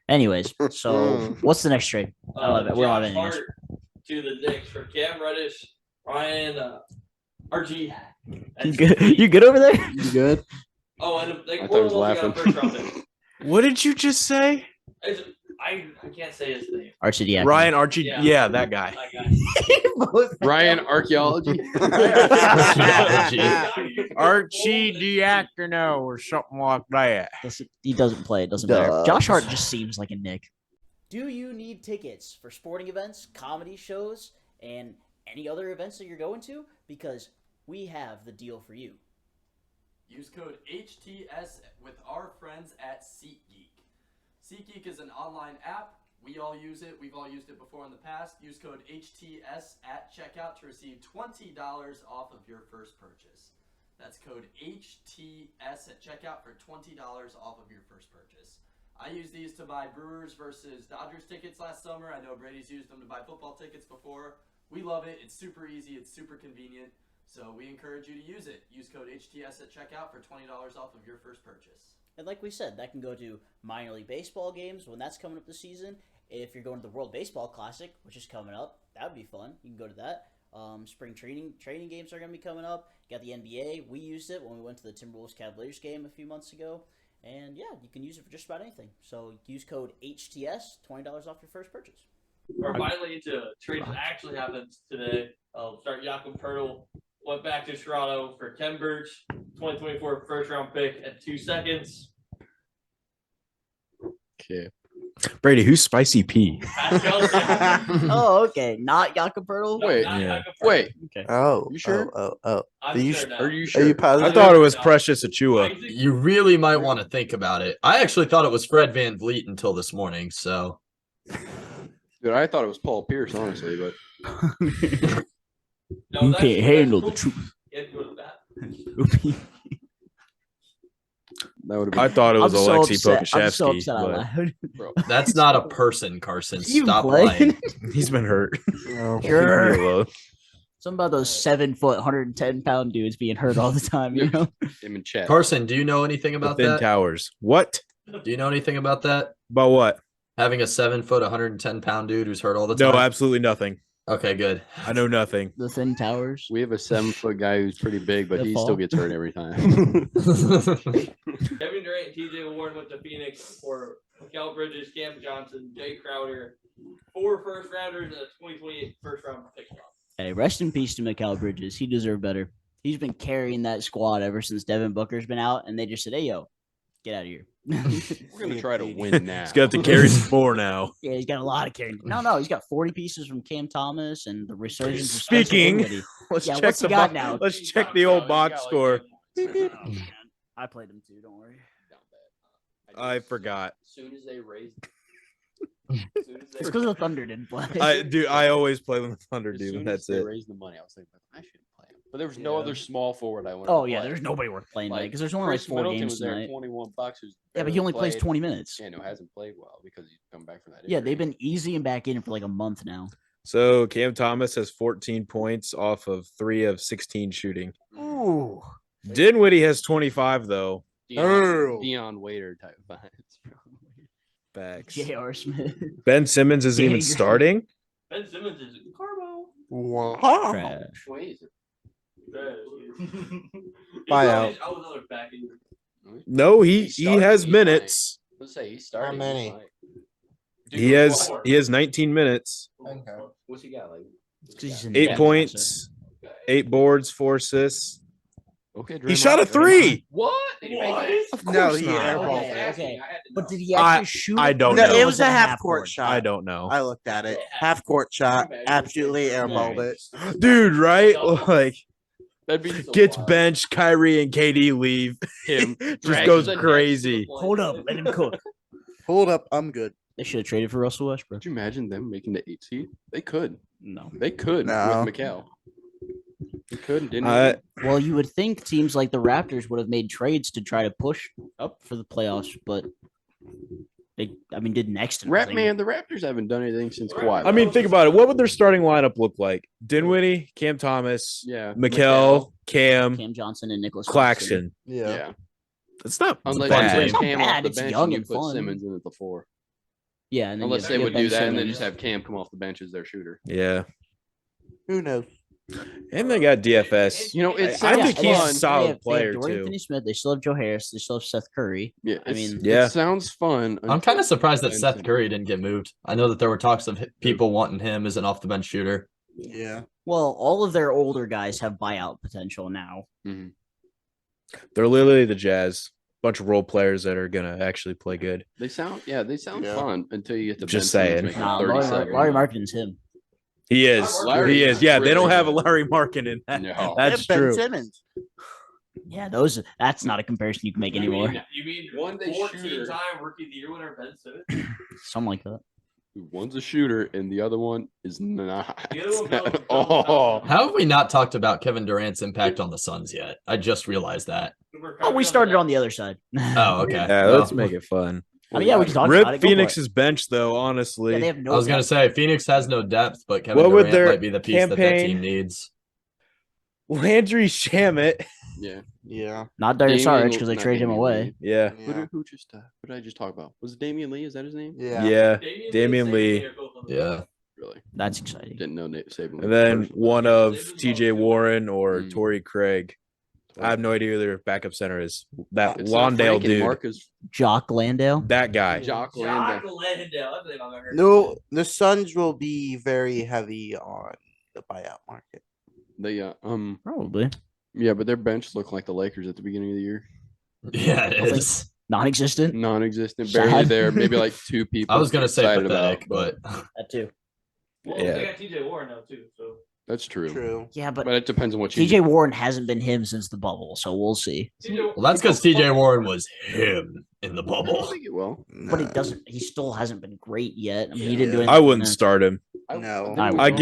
Anyways, so what's the next trade? I don't have it. We don't have Josh any news. Hart to the Knicks for Cam Reddish, Ryan, Archie. You good? You good over there? You good? Oh, and like, I thought he was Orlando got a laughing. first round pick. What did you just say? I can't say his name. Archie Diakono. Ryan Archie? Yeah. Yeah, that guy. That guy. Ryan Archaeology. Archie Diacono or something like that. He doesn't play. It doesn't matter. Josh Hart just seems like a Nick. Do you need tickets for sporting events, comedy shows, and any other events that you're going to? Because we have the deal for you. Use code HTS with our friends at SeatGeek. SeatGeek is an online app. We all use it. We've all used it before in the past. Use code HTS at checkout to receive $20 off of your first purchase. That's code HTS at checkout for $20 off of your first purchase. I used these to buy Brewers versus Dodgers tickets last summer. I know Brady's used them to buy football tickets before. We love it. It's super easy. It's super convenient. So we encourage you to use it. Use code HTS at checkout for $20 off of your first purchase. And like we said, that can go to minor league baseball games when that's coming up this season. If you're going to the World Baseball Classic, which is coming up, that would be fun. You can go to that. Spring training games are going to be coming up. You got the NBA. We used it when we went to the Timberwolves Cavaliers game a few months ago. And yeah, you can use it for just about anything. So use code HTS, $20 off your first purchase. We're finally into trade that actually happens today. Start Jakob Pertl went back to Toronto for Ken Birch, 2024 first round pick at 2 seconds. Okay. Brady, who's Spicy P? Pascal Siakam. Oh, okay. Not Jakob Pertl? No, Wait, not yeah. Jakob Pertl. Wait, Okay. Oh. You sure? Oh. I'm Are you sure now. are you Are sure? you I positive? thought it was Precious Achua. Isaac- You really might want to think about it. I actually thought it was Fred Van Vliet until this morning. So Dude, I thought it was Paul Pierce, honestly, but No, You that's- can't handle the that's- truth. He had to go to the bathroom. That would have I been. thought it was I'm so Alexei upset. I'm so Pokashevsky, upset out but loud. Bro, That's not a person, Carson. He even Stop played? lying. he's been hurt. Oh, Sure. Leave me alone. Something about those 7-foot, 110-pound dudes being hurt all the time, you know? him in chat. Carson, do you know anything The about Thin that? Towers. What? Do you know anything about that? About what? Having a 7-foot, 110-pound dude who's hurt all the No, time? absolutely nothing. Okay, good. I know nothing. The Thin Towers. We have a 7-foot guy who's pretty big, but The he fall. still gets hurt every time. Kevin Durant and TJ Warren went to Phoenix for Mikael Bridges, Cam Johnson, Jay Crowder, 4 first rounders, and a 2028 first round pick swap. Hey, rest in peace to Mikael Bridges. He deserved better. He's been carrying that squad ever since Devin Booker's been out, and they just said, "Hey, yo, get out of here." We're gonna try to win now. He's got to carry some more now. Yeah, he's got a lot of carrying. No, he's got 40 pieces from Cam Thomas and the resurgence of Speaking- Spencer Dinwiddie. Let's Yeah, check what's the he got box. now? Let's check the old box score. Oh, man. I played him too. Don't worry. I forgot. As soon as they raised, It's because the Thunder didn't play. I always play with the Thunder, as dude. soon And as that's they it. raised the money, I was like, I shouldn't play him. But there was no other small forward I wanted. Oh to yeah, play. there's nobody worth playing Like, because there's only Chris like 4 Middleton games was there at tonight. $21. Who's Yeah, but he only plays 20 minutes. Yeah, no, hasn't played well because he's come back from that. Yeah, injury. they've been easy and back in for like a month now. So Cam Thomas has 14 points off of 3 of 16 shooting. Ooh. Dinwiddie has 25 though. Dion Waiter type vibes. Backs. J.R. Smith. Ben Simmons isn't even Jaeger. starting. Ben Simmons is Carbo. Wow. Trash. Wait, Buyout. I was another back injury. No, he started, has he's minutes. Let's say he started. How many? he's fine. He has 19 minutes, What's he got? Like 'Cause he's an 8 advanced points, 8 boards, 4 assists. okay, He shot a 3. What? Did he make it? Of No, course he not. airballed Okay, it. okay. I had to But know. did he actually shoot? I don't No, know. it was a half court court shot. I don't know. I looked at it. Half court shot. Absolutely airballed it. Dude, right? Like That'd be so gets wild. benched, Kyrie and KD leave. Him Just drags goes the net crazy. to the Hold point. up, let him cook. Hold up, I'm good. They should have traded for Russell Westbrook. Could you imagine them making the 8 seed? They could. No. They could No. with Mikal. They could, didn't I- Well, you would think teams like the Raptors would have made trades to try to push up for the playoffs, but they, did next to nothing. The Raptors haven't done anything since Kawhi. I mean, think about it. What would their starting lineup look like? Dinwiddie, Cam Thomas, yeah, Mikal, Cam, Cam Johnson and Nicholas Claxton. Yeah. Yeah, It's not unless bad. you It's take not Cam bad, off the it's bench young and you and put fun. Simmons in at the 4. Yeah, and then Unless you they have would Ben do that and then Simmons. just have Cam come off the bench as their shooter. Yeah. Who knows? And they got DFS. You know, it's I think and he's they a have- solid they have player, Dorian too. Finney-Smith. They still have Joe Harris. They still have Seth Curry. Yeah, I mean, Yeah. it sounds fun. I'm kind of surprised that until Seth Ben Curry didn't get moved. I know that there were talks of people wanting him as an off the bench shooter. Yeah. Well, all of their older guys have buyout potential now. Simmons. They're literally the Jazz. Bunch of role players that are gonna actually play good. They sound Yeah. fun until you get to Just Ben Simmons saying. making Nah, 37. Larry Markkinen's him. He is. Larry He is. is Yeah, they don't really have a good. Larry Markin in that. No. That's Yeah, Ben true. Simmons. Yeah, that's not a comparison you can make anymore. You mean One day 14 shooter. time rookie of the year winner Ben Simmons? Something like that. One's a shooter and the other one is not. The other one goes- at all. How have we not talked about Kevin Durant's impact on the Suns yet? I just realized that. Oh, we started on the other side. Oh, okay. Yeah, Well, let's make it fun. I mean, yeah, we can talk about it. Rip Go for it. Phoenix's bench though, honestly. Yeah, they have no. I was gonna depth. say Phoenix has no depth, but Kevin What would Durant their might be the piece that campaign- team needs. Landry Shamit. Yeah. Yeah. Not Darius Damian- Saric because they not traded him Damian away. Lee. Yeah. Yeah. Who did I just talk about? Was it Damian Lee? Is that his name? Yeah. Yeah. Damian Damian Lee. are both on the- Yeah. Really? That's exciting. Didn't know Nate Saban. And then personally. one of TJ Warren or Mm. Torrey Craig. I have no idea who their backup center is. That It's not Lawndale Frank dude. anymore 'cause Jock Landale. That guy. Jock Jock Landale. Landale. I believe I've ever heard. No, the Suns will be very heavy on the buyout market. They Probably yeah, but their bench looked like the Lakers at the beginning of the year. Yeah, it I think- is. non-existent. Non-existent, Sad. barely there. Maybe like 2 people. I was gonna say excited pathetic, about, but That too. Well, Yeah. they got TJ Warren now too. So that's true. True. Yeah, but But it depends on what you. TJ Warren hasn't been him since the bubble, so we'll see. well, that's because TJ Warren was him in the I bubble. think it will. But he No. doesn't. He still hasn't been great yet. I mean, he Yeah. didn't do anything. I wouldn't in the- start him. No. I would. I'd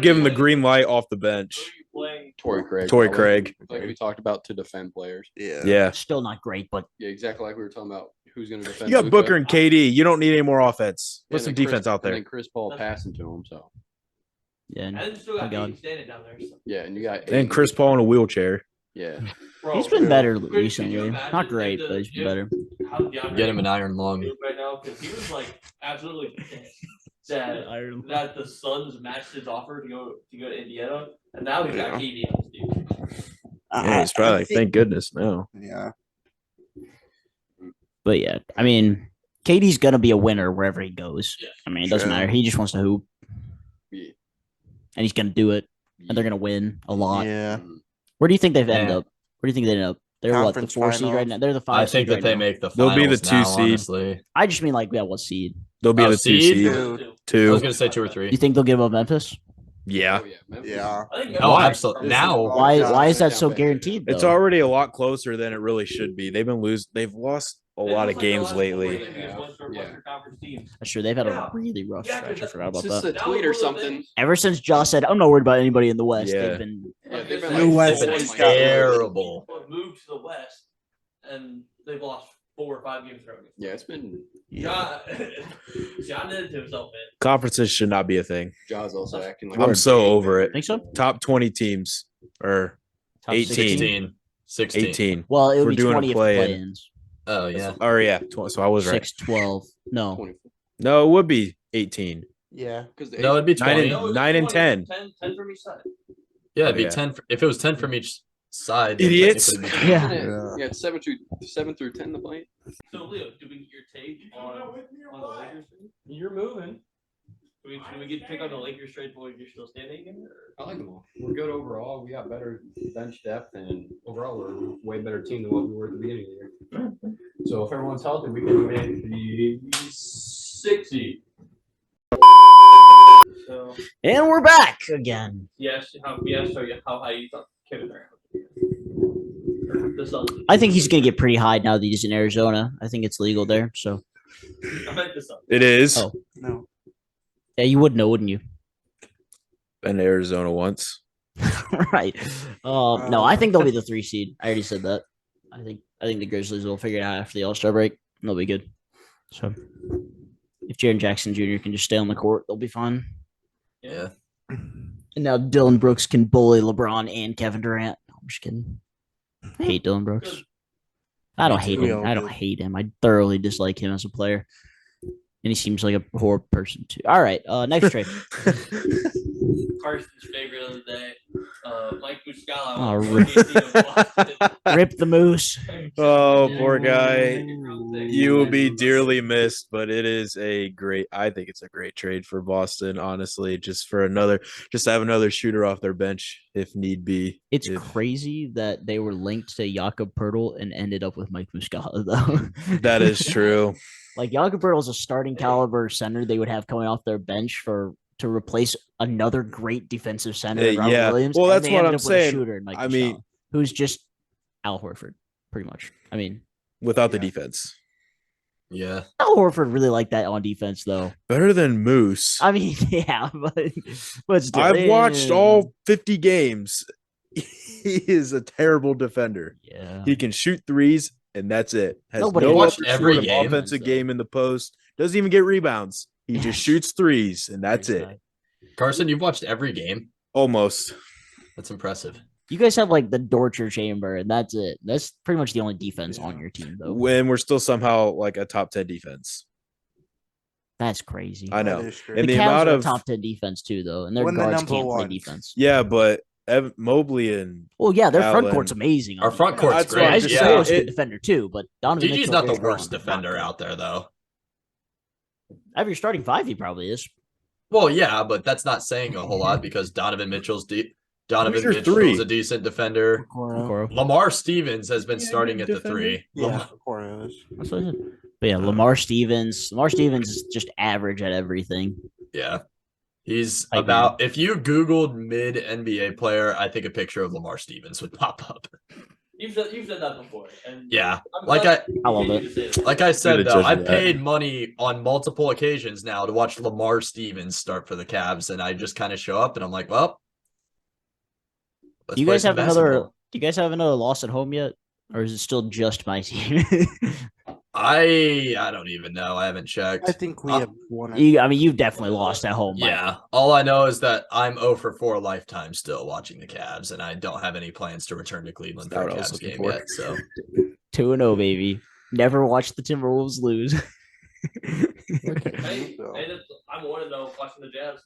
give him the green light off the bench. who are you playing Torrey Craig. Torrey Craig. Like we talked about to defend players. Yeah. Yeah. Still not great, but Yeah, exactly like we were talking about who's going to defend. You got Luka. Booker and KD. You don't need any more offense. Put And some then defense out And there. then Chris Paul passing to him. So yeah. And then still got God. Aiden standing down there. So. yeah, and you got And Aiden. Chris Paul in a wheelchair. Yeah, Bro, He's been better could recently. you Not imagine great, if but he's been better. How DeAndre Get him an iron lung. feels right now because he was like absolutely pissed that the Suns matched his offer to go to Indiana, and now he's got KD on his team. Yeah, he's probably like, thank goodness no. Yeah. But yeah, I mean, KD's gonna be a winner wherever he goes. Yeah. I mean, it doesn't True. matter. He just wants to hoop, yeah. and he's gonna do it, and they're gonna win a lot. Yeah. Where do you think they've ended Yeah. up? Where do you think they end up? They're what, the Conference 4 seed right finals. now? They're the 5 I seed think that right they now. make the They'll finals be the 2 now, seed. honestly. I just mean like, yeah, what seed? They'll be Oh, the 2 seed. Two. I was 2. gonna say 2 or 3. You think they'll give up Memphis? Yeah. Oh, yeah. Memphis. Yeah. I think Oh, Memphis- absolutely. Now, Why is that so guaranteed? Though? It's already a lot closer than it really should be. They've lost a It lot looks of like games the last couple lately. of years, Western Yeah. Conference teams. That's true. They've had Yeah. a really rough Yeah, stretch. I but forgot about Just that. a tweet or something. Ever since Josh said, "I'm not worried about anybody in the West," Yeah. they've been Yeah, they've been New West they've been has got- terrible. Moved to the West, and they've lost 4 or 5 games in a row. Yeah, it's been. John, John did it to himself, man. Conferences should not be a thing. Jaws also acting like. I'm so over it. think so. Top 20 teams or Top 18. 16. 16. 18. Well, it We're would be doing a 20 if the play-in. play-ins. Oh, yeah. Or yeah, so I was right. 6, 12. No, 20. No, it would be 18. Yeah. Because No, it'd be 20. Nine and- 9 and 10. 10 from each side. Yeah, it'd be Yeah. 10. If it was 10 from each side. then Idiots. technically it'd be Yeah. Yeah, it's 7 through 10 to play. So, Leo, do we get your take on the Lakers? You're moving. Do we get to pick on the Lakers trade while you're still standing again? Or? I like them all. We're good overall. We got better bench depth, and overall, we're a way better team than what we were at the beginning of the year. So if everyone's healthy, we can make the 60. So, and we're back again. yes, how high you thought Kevin Durant would be? The Suns. I think he's gonna get pretty high now that he's in Arizona. I think it's legal there. So I meant the Suns. It is. Oh. No. yeah, you would know, wouldn't you? Been to Arizona once. Right. No, I think they'll be the 3 seed. I already said that. I think the Grizzlies will figure it out after the All-Star break. They'll be good. So if Jaren Jackson Jr. can just stay on the court, they'll be fine. Yeah. And now Dylan Brooks can bully LeBron and Kevin Durant. No, I'm just kidding. I hate Dylan Brooks. I don't hate him. I don't hate him. I thoroughly dislike him as a player. And he seems like a poor person too. All right, next trade. Carson's favorite of the day. Mike Muscala. Oh, Rip the Moose. Oh, poor guy. You will be dearly missed, but it is I think it's a great trade for Boston, honestly, just to have another shooter off their bench if need be. It's crazy that they were linked to Jakob Pertl and ended up with Mike Muscala, though. That is true. Like Jakob Pertl is a starting caliber center they would have coming off their bench to replace another great defensive center, Robert yeah. Williams. Well, and that's they what ended I'm up with a saying. shooter in Mike I mean- Muscala, who's just Al Horford, pretty much. I mean, Without the defense. Yeah. Al Horford really like that on defense, though. Better than Moose. I mean, yeah, but still, I've watched all 50 games. He is a terrible defender. Yeah. He can shoot threes, and that's it. Has Nobody no watched other every sort of game. offensive game in the post. Doesn't even get rebounds. He just shoots threes, and that's it. Carson, you've watched every game. Almost. That's impressive. You guys have like the torture chamber, and that's it. That's pretty much the only defense on your team, though. When we're still somehow like a top 10 defense. That's crazy. I know. That is true. And the the Cavs amount are a of top 10 defense too, though, and their When the guards number can't play one. defense. yeah, but Mobley and Well, yeah, their front Allen. court's amazing. Our front court's That's what I'm great. Isaac just Yeah. saying. Seabo's a good It- defender too, but Donovan Gigi's Mitchell not the is worst not defender good. out there, though. Out of your starting 5, he probably is. Well, yeah, but that's not saying a whole lot because Donovan Mitchell's Donovan Who's your Mitchell's three? a decent defender. Okoro. Lamar Stevens has been Yeah, starting good at the defender. 3. Yeah, Okoro is. That's what I said. But yeah, Lamar Stevens. Lamar Stevens is just average at everything. Yeah. He's I about, if you Googled mid NBA player, I think a picture of Lamar Stevens would pop up. You've said that before. And Yeah. I'm Like glad I love you it. continue to say that. Like I said, Good to though, judge I've that. paid money on multiple occasions now to watch Lamar Stevens start for the Cavs, and I just kind of show up and I'm like, well, Do you play guys some have another? basketball. Do you guys have another loss at home yet, or is it still just my team? I don't even know. I haven't checked. I think we have one. I mean, you've definitely lost at home. Yeah. All I know is that I'm 0 for 4 lifetime still watching the Cavs, and I don't have any plans to return to Cleveland That's for a what I was Cavs looking game for. yet. So 2-0, baby. Never watched the Timberwolves lose. Hey, I'm 1-0 watching the Jazz.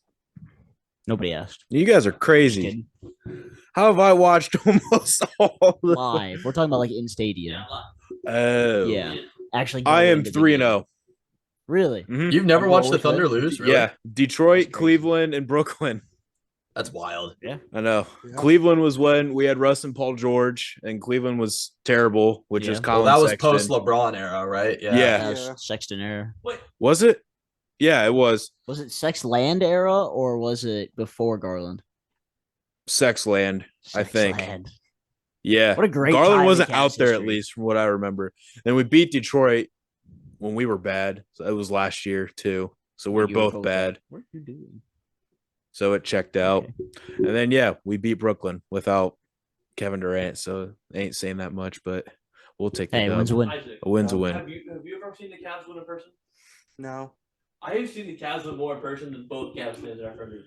Nobody asked. You guys are Just crazy. kidding. How have I watched almost all the Live. We're talking about like in stadium. Oh. Yeah. Actually, I am going to the 3-0. game. Really? Mhm. you've never I've watched the always Thunder been- lose, really? Yeah. Detroit, That's crazy. Cleveland, and Brooklyn. That's wild. I know. Yeah. Cleveland was when we had Russ and Paul George, and Cleveland was terrible, which is Yeah. Colin Well, that was Sexton. post LeBron era, right? Yeah. That was Yeah. Sexton era. Was it? Yeah, it was. Was it Sexland era or was it before Garland? Sexland, I think. Sexland. Yeah. What a great Garland time in wasn't Cavs out there at history. least from what I remember. Then we beat Detroit when we were bad. So it was last year too. So we're You were both bad. What are you doing? So it checked out. Okay. And then yeah, we beat Brooklyn without Kevin Durant. So ain't saying that much, but we'll take the Hey, dub. win's a win. Isaac, A win's a No. win. have you ever seen the Cavs win in person? No. I have seen the Cavs win more in person than both Cavs fans in our front room.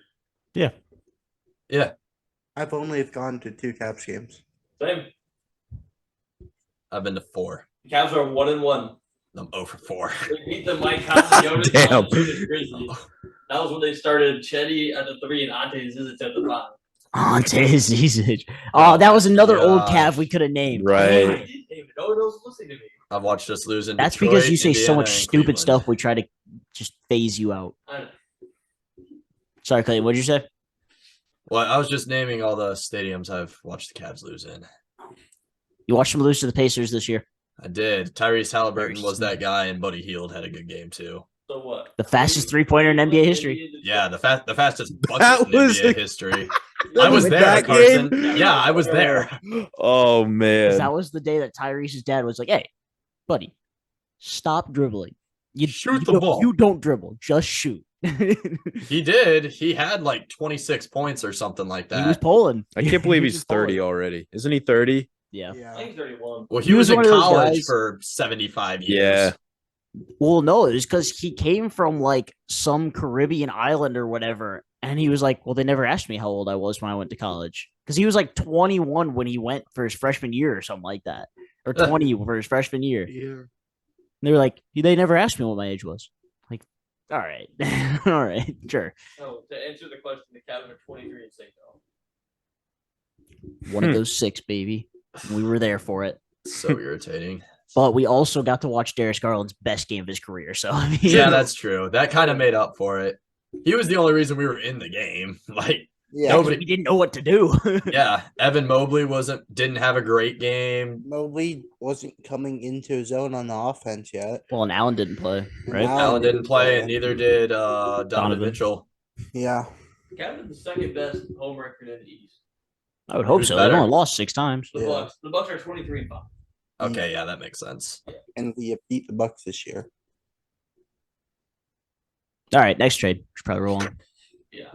Yeah. I've only gone to 2 Caps games. Same. I've been to 4. The Cavs are 1-1. I'm 0 for 4. They beat the Mike Conley Jonas Damn. Grizzlies. That was when they started Chetty at the 3 and Ante Zizic at the 5. Ante Zizic. Oh, that was another old gosh. Cav we could have named. Right. No one else listening to me. I've watched us lose in That's Detroit, because you say so Indiana, much and stupid Cleveland. stuff. We try to just phase you out. I know. Sorry, Clay. What did you say? Well, I was just naming all the stadiums I've watched the Cavs lose in. You watched them lose to the Pacers this year. I did. Tyrese Halliburton was that guy, and Buddy Hield had a good game too. So what? The fastest three-pointer in NBA history. Yeah, the fastest That bucket in was NBA the- history. That I was was there, that Carson. game? Yeah, I was there. Oh 'Cause man. that was the day that Tyrese's dad was like, "Hey, buddy, stop dribbling. You Shoot you the don't- ball." You don't dribble. Just shoot." He did. He had like 26 points or something like He was that. pulling. I can't believe He he's was pulling. 30 already. Isn't he 30? Yeah. I think Yeah. he's 31. Well, He he was was in one of those college guys- for 75 years. Yeah. Well, no, it's because he came from like some Caribbean island or whatever. And he was like, well, they never asked me how old I was when I went to college. Because he was like 21 when he went for his freshman year or something like that. Or 20 for his freshman year. Yeah. And they were like, they never asked me what my age was. Like, all right. All right. Sure. No, to answer the question, the Cavs are 23 and state though. One of those 6, baby. We were there for it. So irritating. But we also got to watch Darius Garland's best game of his career. So, I mean, Yeah, that's true. That kind of made up for it. He was the only reason we were in the game. Like, Yeah. nobody. we didn't know what to do. Yeah, Evan Mobley didn't have a great game. Mobley wasn't coming into his own on the offense yet. Well, and Allen didn't play, right? Allen Allen didn't play, and neither did Donovan Donovan. Mitchell. Yeah. The Cavs have the second best home record in the East. I would hope Who's so. better? They've only lost 6 times. The Yeah. Bucks. The Bucks are 23 and 5. Okay, yeah, that makes sense. And we have beat the Bucks this year. All right, next trade. Should probably roll on. Yeah.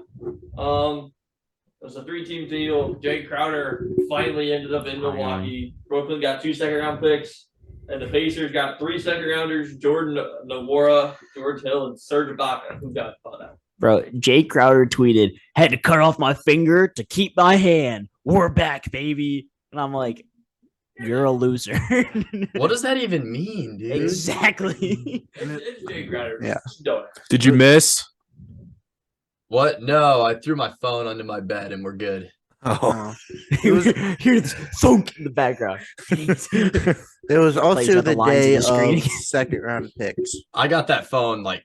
It was a 3-team deal. Jay Crowder finally ended up in Milwaukee. Brooklyn got 2 second-round picks, and the Pacers got 3 second-rounders: Jordan Nwora, George Hill, and Serge Ibaka, who got caught out. Bro, Jay Crowder tweeted, had to cut off my finger to keep my hand. We're back, baby. And I'm like, you're a loser. What does that even mean, dude? Exactly. It's Jay Crowder. Yeah. Don't. Did you miss? What? No, I threw my phone under my bed and we're good. Oh. Here's thunk in the background. There was Plays also out the the lines of day the screen. of second round picks. I got that phone like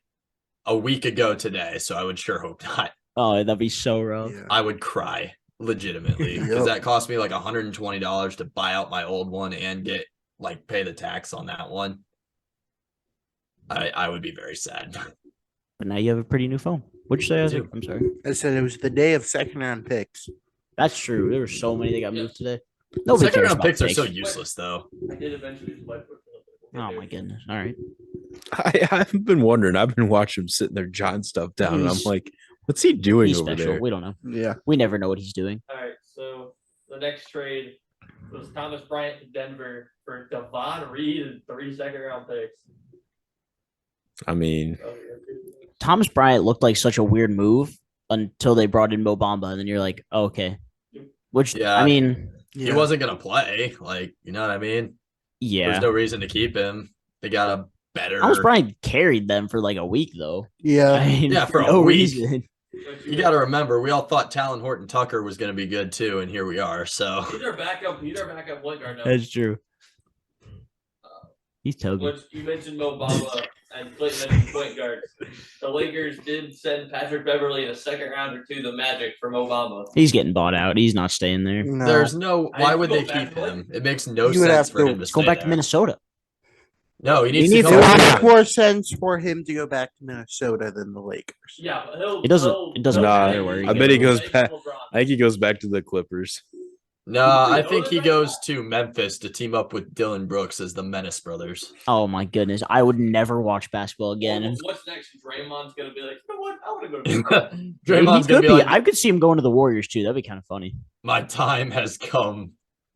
a week ago today, so I would sure hope not. Oh, that'd be so rough. Yeah. I would cry legitimately because Yep. that cost me like $120 to buy out my old one and get like pay the tax on that one. I would be very sad. But now you have a pretty new phone. What'd you say, I Isaac? do. I'm sorry. I said it was the day of second round picks. That's true. There were so many that got moved today. Nobody Second cares round about picks are so picks. useless, though. I did eventually just wipe it. Oh my goodness. All right. I've been wondering. I've been watching him sitting there jotting stuff down, and I'm He's- like, what's he doing He's over special. there? We don't know. Yeah. We never know what he's doing. All right, so the next trade was Thomas Bryant to Denver for Devon Reed and 3 second-round picks. I mean, Thomas Bryant looked like such a weird move until they brought in Mo Bamba, and then you're like, oh, okay. Which, Yeah. I mean, He wasn't going to play. Like, you know what I mean? yeah. There's no reason to keep him. They got a better. Thomas Bryant carried them for like a week, though. Yeah. I mean, Yeah, for no a week. reason. You got to remember, we all thought Talon Horton Tucker was going to be good too, and here we are. So He's our backup point guard now. That's true. He's Toby. Which you mentioned Mo Bamba and Clayton mentioned point guards. The Lakers did send Patrick Beverly in a second rounder to the Magic for Mo Bamba. He's getting bought out. He's not staying there. No. there's no. I Why have would to they go back keep to him? It makes no You would have sense for to him to Go stay back to there. Minnesota. No, he needs He to needs come to- It back. makes more sense for him to go back to Minnesota than the Lakers. Yeah, but he'll. It doesn't matter where he I bet he goes Make back. LeBron. I think he goes back to the Clippers. No, I think he goes to Memphis to team up with Dylan Brooks as the Menace brothers. Oh my goodness. I would never watch basketball again. Well, what's next? Draymond's gonna be like, you know what? I want to go to. He Draymond's could gonna be be. like, I could see him going to the Warriors too. That'd be kind of funny. my time has come.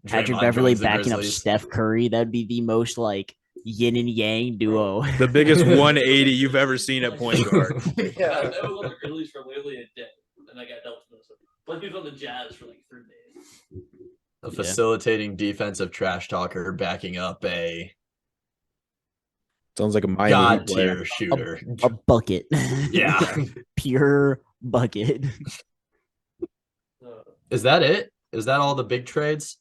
Patrick Draymond Beverly joins the backing up Grizzlies. Steph Curry. That'd be the most like yin and yang duo. The biggest 180 you've ever seen at point guard. I was on the Grizzlies for literally a day, and I got dealt with Minnesota. But he was on the Jazz for like 3 days. A facilitating defensive trash talker backing up a Sounds like a Miami god Heat player. tier shooter. A bucket. Yeah. Pure bucket. Is that it? Is that all the big trades?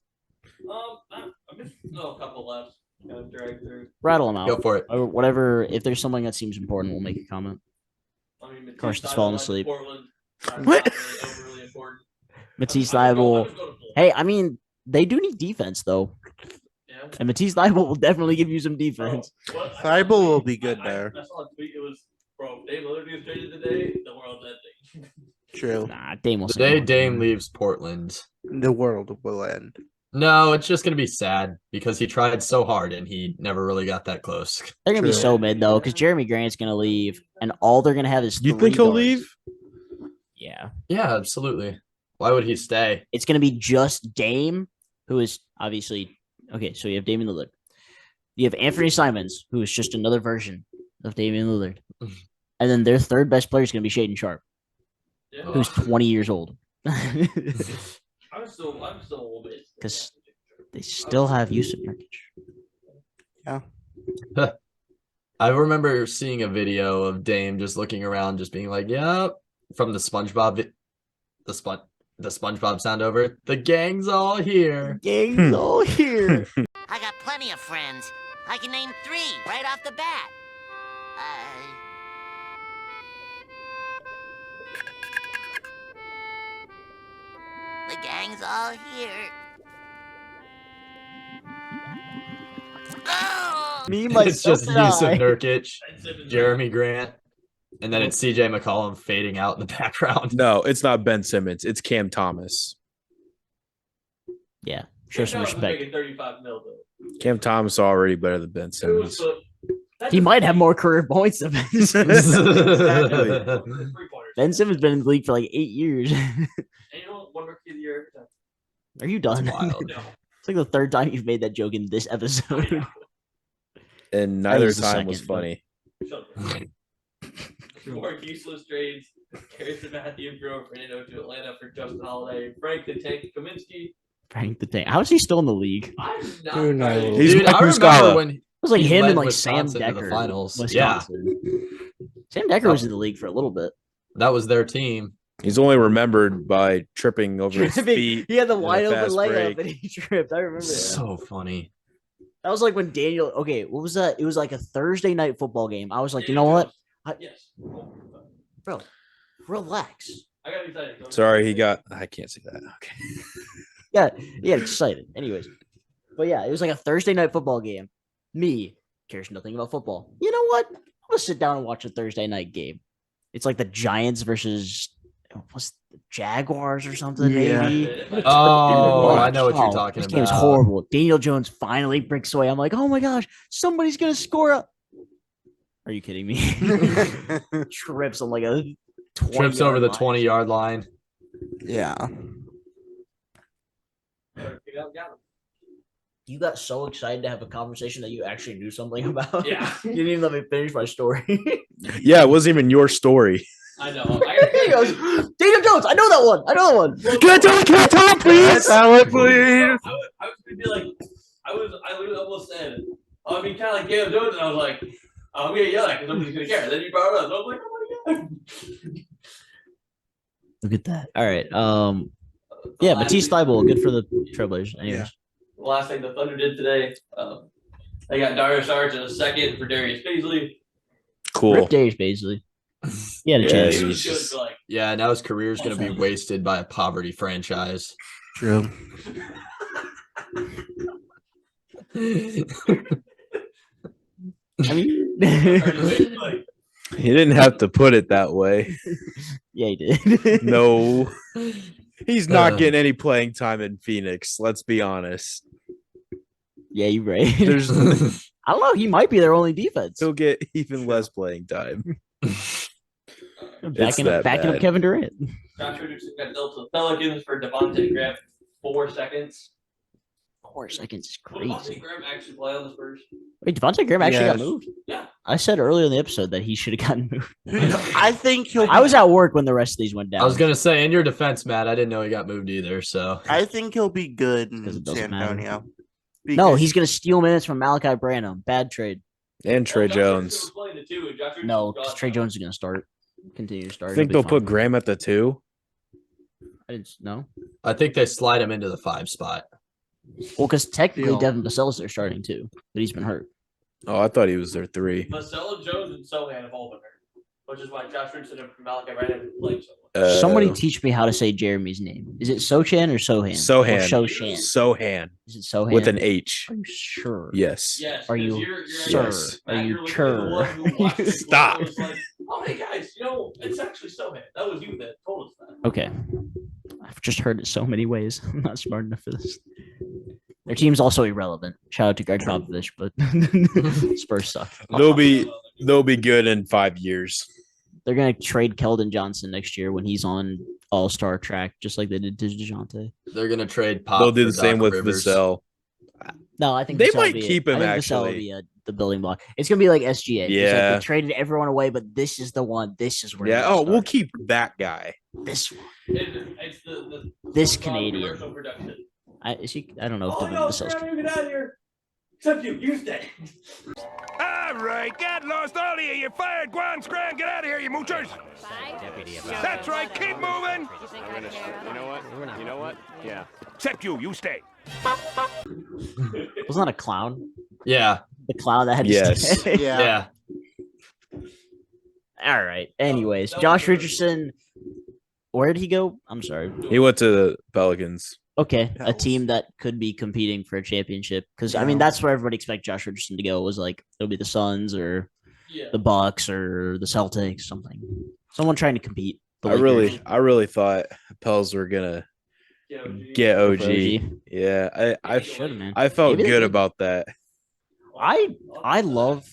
I'm just a couple left. Kind of drag through. Rattle them out. Go for it. Or whatever. If there's something that seems important, we'll make a comment. I mean, Matisse Carson's Thybulle falling went to asleep. Portland. That's What? not really overly important. Matisse I would go Thybulle. to Portland. Hey, I mean, they do need defense though. Yeah. And Matisse Thybulle will definitely give you some defense. Bro, what? Thybulle will be good I there. saw a tweet. It was, bro, Dave Lillard gets traded today. The world's ending. True. Nah, Dame will The say day no. Dame leaves Portland. The world will end. No, it's just gonna be sad because he tried so hard and he never really got that close. They're gonna be True. so mid though, because Jeremy Grant's gonna leave, and all they're gonna have is. You 3 think he'll guards. leave? Yeah, Yeah, absolutely. Why would he stay? it's gonna be just Dame, who is obviously okay. So you have Damian Lillard, you have Anthony Simons, who is just another version of Damian Lillard, and then their third best player is gonna be Shaden Sharp, Yeah. who's 20 years old. I'm still a little bit. 'Cause They still have Yusuf Nurkic. I remember seeing a video of Dame just looking around, just being like, "Yep," from the SpongeBob, the SpongeBob sound over. The gang's all here. Gang's all here. I got plenty of friends. I can name 3 right off the bat. The gang's all here. Oh! Me, It's myself, just and Yusuf I. Nurkic, Ben Simmons- Jeremy Grant, and then it's CJ McCollum fading out in the background. No, it's not Ben Simmons. It's Cam Thomas. Yeah, show some Thomas is respect. making 35 mil though. Cam Thomas is already better than Ben It was Simmons. that's He a might have three- more career points than Ben Simmons. three-pointers. Ben Simmons been in the league for like 8 years. And you know what? One rookie of the year every time. Are you done? wild. No. It's like the third time you've made that joke in this episode. And neither was the time was second, but- funny. Shut up. More useless trades. Carson Matthew Grove Fernando to Atlanta for Justin Holiday. Frank the Tank Kaminsky. Frank the Tank. How is he still in the league? It I'm not. Who knows? He's Dude, I Mike remember Muscala. when was like he him led and like Sam Wisconsin to the Decker. finals. Wisconsin. Sam Decker was in the league for a little bit. that was their team. He's only remembered by tripping over his feet. He had the in a wide open fast layup break. and he tripped. I remember that. So funny. That was like when Daniel. Okay, what was that? It was like a Thursday night football game. I was like, you know what, Yes. bro, relax. I got excited. Sorry, he got. I can't say that. Okay. Yeah, excited. Anyways, but yeah, it was like a Thursday night football game. Me cares nothing about football. You know what? I'm gonna sit down and watch a Thursday night game. It's like the Giants versus what's the Jaguars or something, Yeah. maybe. Oh, I know what you're Oh, talking this about. game is horrible. Daniel Jones finally breaks away. I'm like, oh my gosh, somebody's gonna score up. Are you kidding me? Trips on like a 20 Trips over the line. 20-yard line. Yeah. Got him. You got so excited to have a conversation that you actually knew something about. Yeah. You didn't even let me finish my story. Yeah, it wasn't even your story. I know. He goes, Daniel Jones. I know that one. Can I tell him, please? Tell it, I please. was gonna be like, I literally almost said, I mean, kind of like Daniel Jones, and I was like, I'm gonna yell at because nobody's gonna care. And then you brought it up, and I was like, oh my god. Look at that. All right. Yeah, Matisse Thybulle, good for the Trailblazers. Anyways. Yeah. The last thing the Thunder did today, they got Dario Saric in a second for Darius Paisley. Cool. Rip Darius Paisley. He had a Yeah, chance. He was good for like. Yeah, now his career is going to be wasted by a poverty franchise. True. I mean, Like, He didn't have to put it that way. yeah, he did. No. He's not getting any playing time in Phoenix. Let's be honest. Yeah, you're right. There's I don't know. He might be their only defense. he'll get even less playing time. Backing that up bad. Kevin Durant. Josh Richardson got dealt to the Pelicans for Devontae Graham 4 seconds. 4 seconds is Will Devontae crazy. Graham actually play on the Spurs? Wait, Devontae Graham actually got Yes. moved? Yeah. I said earlier in the episode that he should have gotten moved. I think he'll. I was at work when the rest of these went down. I was going to say, in your defense, Matt, I didn't know he got moved either. So I think he'll be good Because it in doesn't San matter. Antonio. No, Because- he's going to steal minutes from Malachi Branham. Bad trade. And Trey Josh Richardson Jones. was playing the 2, and Josh Richardson No, was because gone. Trey Jones is going to start. Continue to start. I think He'll they'll be put Graham at the 2. fine. I didn't know. I think they slide him into the 5 spot. Well, because technically Deal. Devin Vassell's their starting too, but he's been hurt. Oh, I thought he was their 3. Marcelo Jones and Sohan have all been hurt, which is why Josh Richardson and Malachi Branham have played so much. Somebody teach me how to say Jeremy's name. Is it Sochan or Sohan? Sohan. Or Soshan. Sohan Is it Sohan? with an H. Are you sure? Yes. Yes. Are 'cause you you're sure? Yes. Are Matt, you you're literally the one who watched the Stop. was like, oh, hey guys, it's actually Sohan. That was you that told us that. Okay. I've just heard it so many ways. I'm not smart enough for this. Their team's also irrelevant. Shout out to Greg Popovich, but Spurs suck. They'll be good in 5 years. They're gonna trade Keldon Johnson next year when he's on All-Star track, just like they did to DeJounte. They're going to trade Pop. They'll do the for same Doc with Rivers. Vassell. No, I think They Vassell will might be keep I him, think Vassell will actually. be the building block. It's gonna be like SGA. It's like Yeah. they traded everyone away, but this is the one. This is where. Yeah. they'll Oh, we'll start. keep that guy. This one. It's the This Canadian. commercial production. I don't know if Oh Devin no, Vassell's. Scram, you get out of here. Except you stay. All right, get lost, all of you. You're fired. Go on, Scram, get out of here, you moochers. That's right, keep moving. You know what? Yeah. Except you stay. Wasn't that a clown? Yeah. The clown that had to Yes. stay? Yeah. Yeah. All right. Anyways, Josh Richardson. Where did he go? I'm sorry. He went to the Pelicans. Okay, a Pels. team that could be competing for a championship. Because I Yeah. mean, that's where everybody expect Josh Richardson to go. Was like it'll be the Suns or Yeah. the Bucks or the Celtics, something. Someone trying to compete. The I Lakers. really thought Pels were gonna get OG. OG. Yeah, I Should man. I felt Maybe they good did. about that. I love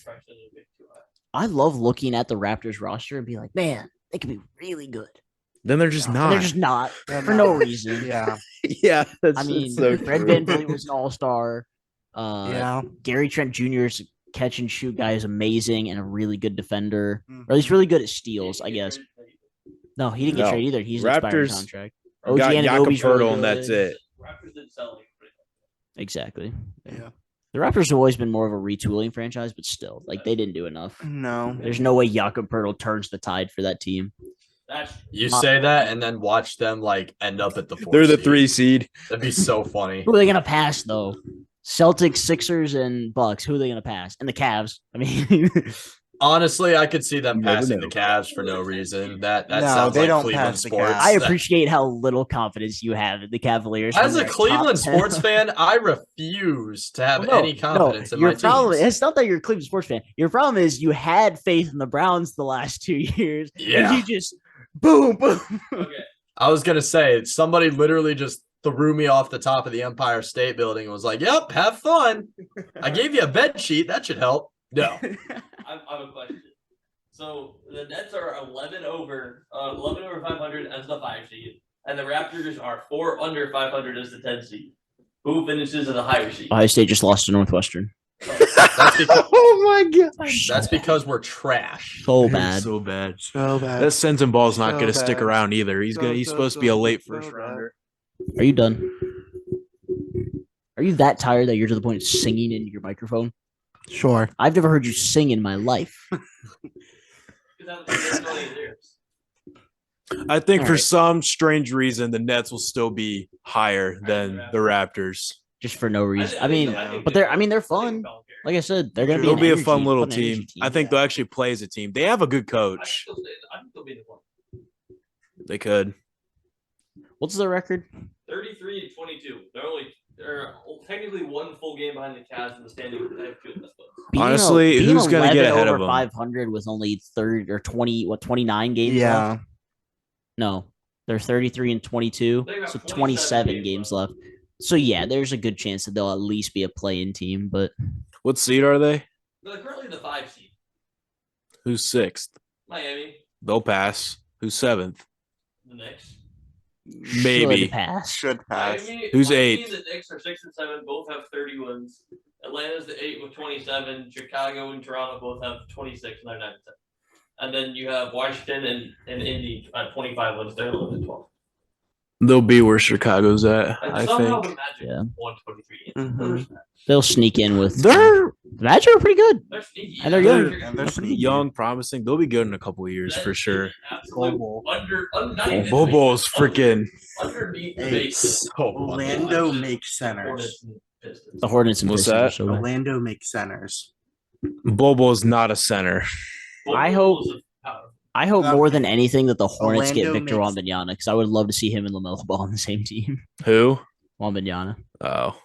looking at the Raptors roster and be like, man, they could be really good. Then they're just And not. they're just not They're for no not. reason. Yeah. Yeah, that's I mean, so Fred true. VanVleet was an all-star. Yeah. Gary Trent Jr.'s catch and shoot guy is amazing and a really good defender, or Mhm. at least really good at steals, I guess. No, he didn't get No. traded either. He's an expired Raptors contract. Got Anunoby's Jakob really and that's good. it. Raptors didn't sell him. Exactly. Yeah. The Raptors have always been more of a retooling franchise, but still, like they didn't do enough. No. There's no way Jakob Pertl turns the tide for that team. That's You say that and then watch them like end up at the 4th They're the seed. 3 seed. That'd be so funny. Who are they gonna pass though? Celtics, Sixers, and Bucks. Who are they gonna pass? And the Cavs. I mean, Honestly, I could see them You never passing know. the Cavs for no reason. That No, sounds they like don't Cleveland pass the sports. Cavs. I That- appreciate how little confidence you have in the Cavaliers. As when a they're Cleveland top 10. sports fan, I refuse to have Well, any confidence in your my problem, teams. it's not that you're a Cleveland sports fan. Your problem is you had faith in the Browns the last 2 years. Yeah. And you just boom, boom. okay. I was gonna say somebody literally just threw me off the top of the Empire State Building and was like, "Yep, have fun. I gave you a bed sheet. That should help." No, I have a question. So the Nets are 11 over 500 as the 5 seed, and the Raptors are 4 under 500 as the 10 seed. Who finishes in the higher seed? Ohio State just lost to Northwestern. That's because, Oh my gosh. that's because we're trash. So bad. So bad. So bad. That Sensen ball's not So going to stick bad. around either. He's So supposed to be a late so first bad. rounder. Are you done? Are you that tired that you're to the point of singing into your microphone? Sure. I've never heard you sing in my life. I think All for right. some strange reason, the Nets will still be higher than the Raptors. Just for no reason. I mean, but they're fun. Like I said, they're gonna be. They'll be a fun energy- little fun energy team. I think they'll actually play as a team. They have a good coach. They could. What's their record? 33-22. They're technically one full game behind the Cavs in the standings. They have two of the spots. Honestly, who's gonna get ahead of them? 500 with only 29 games Yeah. left? No, they're 33-22, They got so 27 27 games left. So yeah, there's a good chance that they'll at least be a play-in team. But What seed are they? They're currently the 5 seed. Who's sixth? Miami, They'll pass. Who's seventh? the Knicks. Maybe. should pass. Should pass. Who's Miami eighth? and the Knicks are 6 and 7. Both have 30 wins. Atlanta's the 8 with 27. Chicago and Toronto both have 26 and they're 9 and 7. And then you have Washington and Indy at 25 wins. They're 11 and 12. They'll be where Chicago's at, And I somehow think. the Magic Yeah. won 23 Mhm. games. They'll sneak in with. They're The Magic are pretty good. They're sneaky. And they're young. And they're sneaky. young, promising. They'll be good in a couple of years for sure. Absolute Bobo. Bobo's freaking. underneath the Hey, base. Orlando makes centers. Hornets and Pistons. The Hornets and What's Pistons are that? so bad. Orlando makes centers. Bobo's not a center. I hope- Bulls are powerful. I hope more than anything that the Hornets get Orlando Victor makes- Wembanyama because I would love to see him and LaMelo Ball on the same team. Who? Wembanyama. Oh.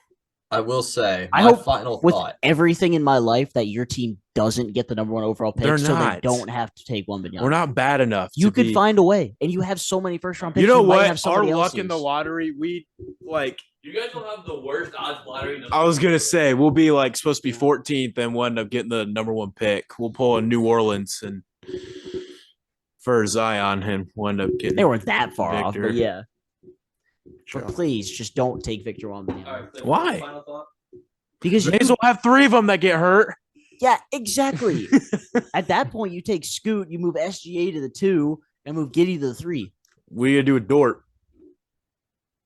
I will say, I my hope final with thought. everything in my life that your team doesn't get the number 1 overall pick, They're so they not. don't have to take Wembanyama. We're not bad enough. You to could be- find a way, and you have so many first-round picks. You know might what? have Our somebody luck in the else's. lottery, we like. You guys don't have the worst odds lottery. in the- I was gonna say we'll be like supposed to be 14th and we'll end up getting the number 1 pick. We'll pull a New Orleans and for Zion and we'll end up getting. They weren't that far off, Victor. but yeah. Sure. But please, just don't take Victor Wembanyama. All right, so Why? final thought? Because May as well have 3 of them that get hurt. yeah, exactly. At that point, you take Scoot, you move SGA to the 2, and move Giddy to the 3. We gotta do a Dort.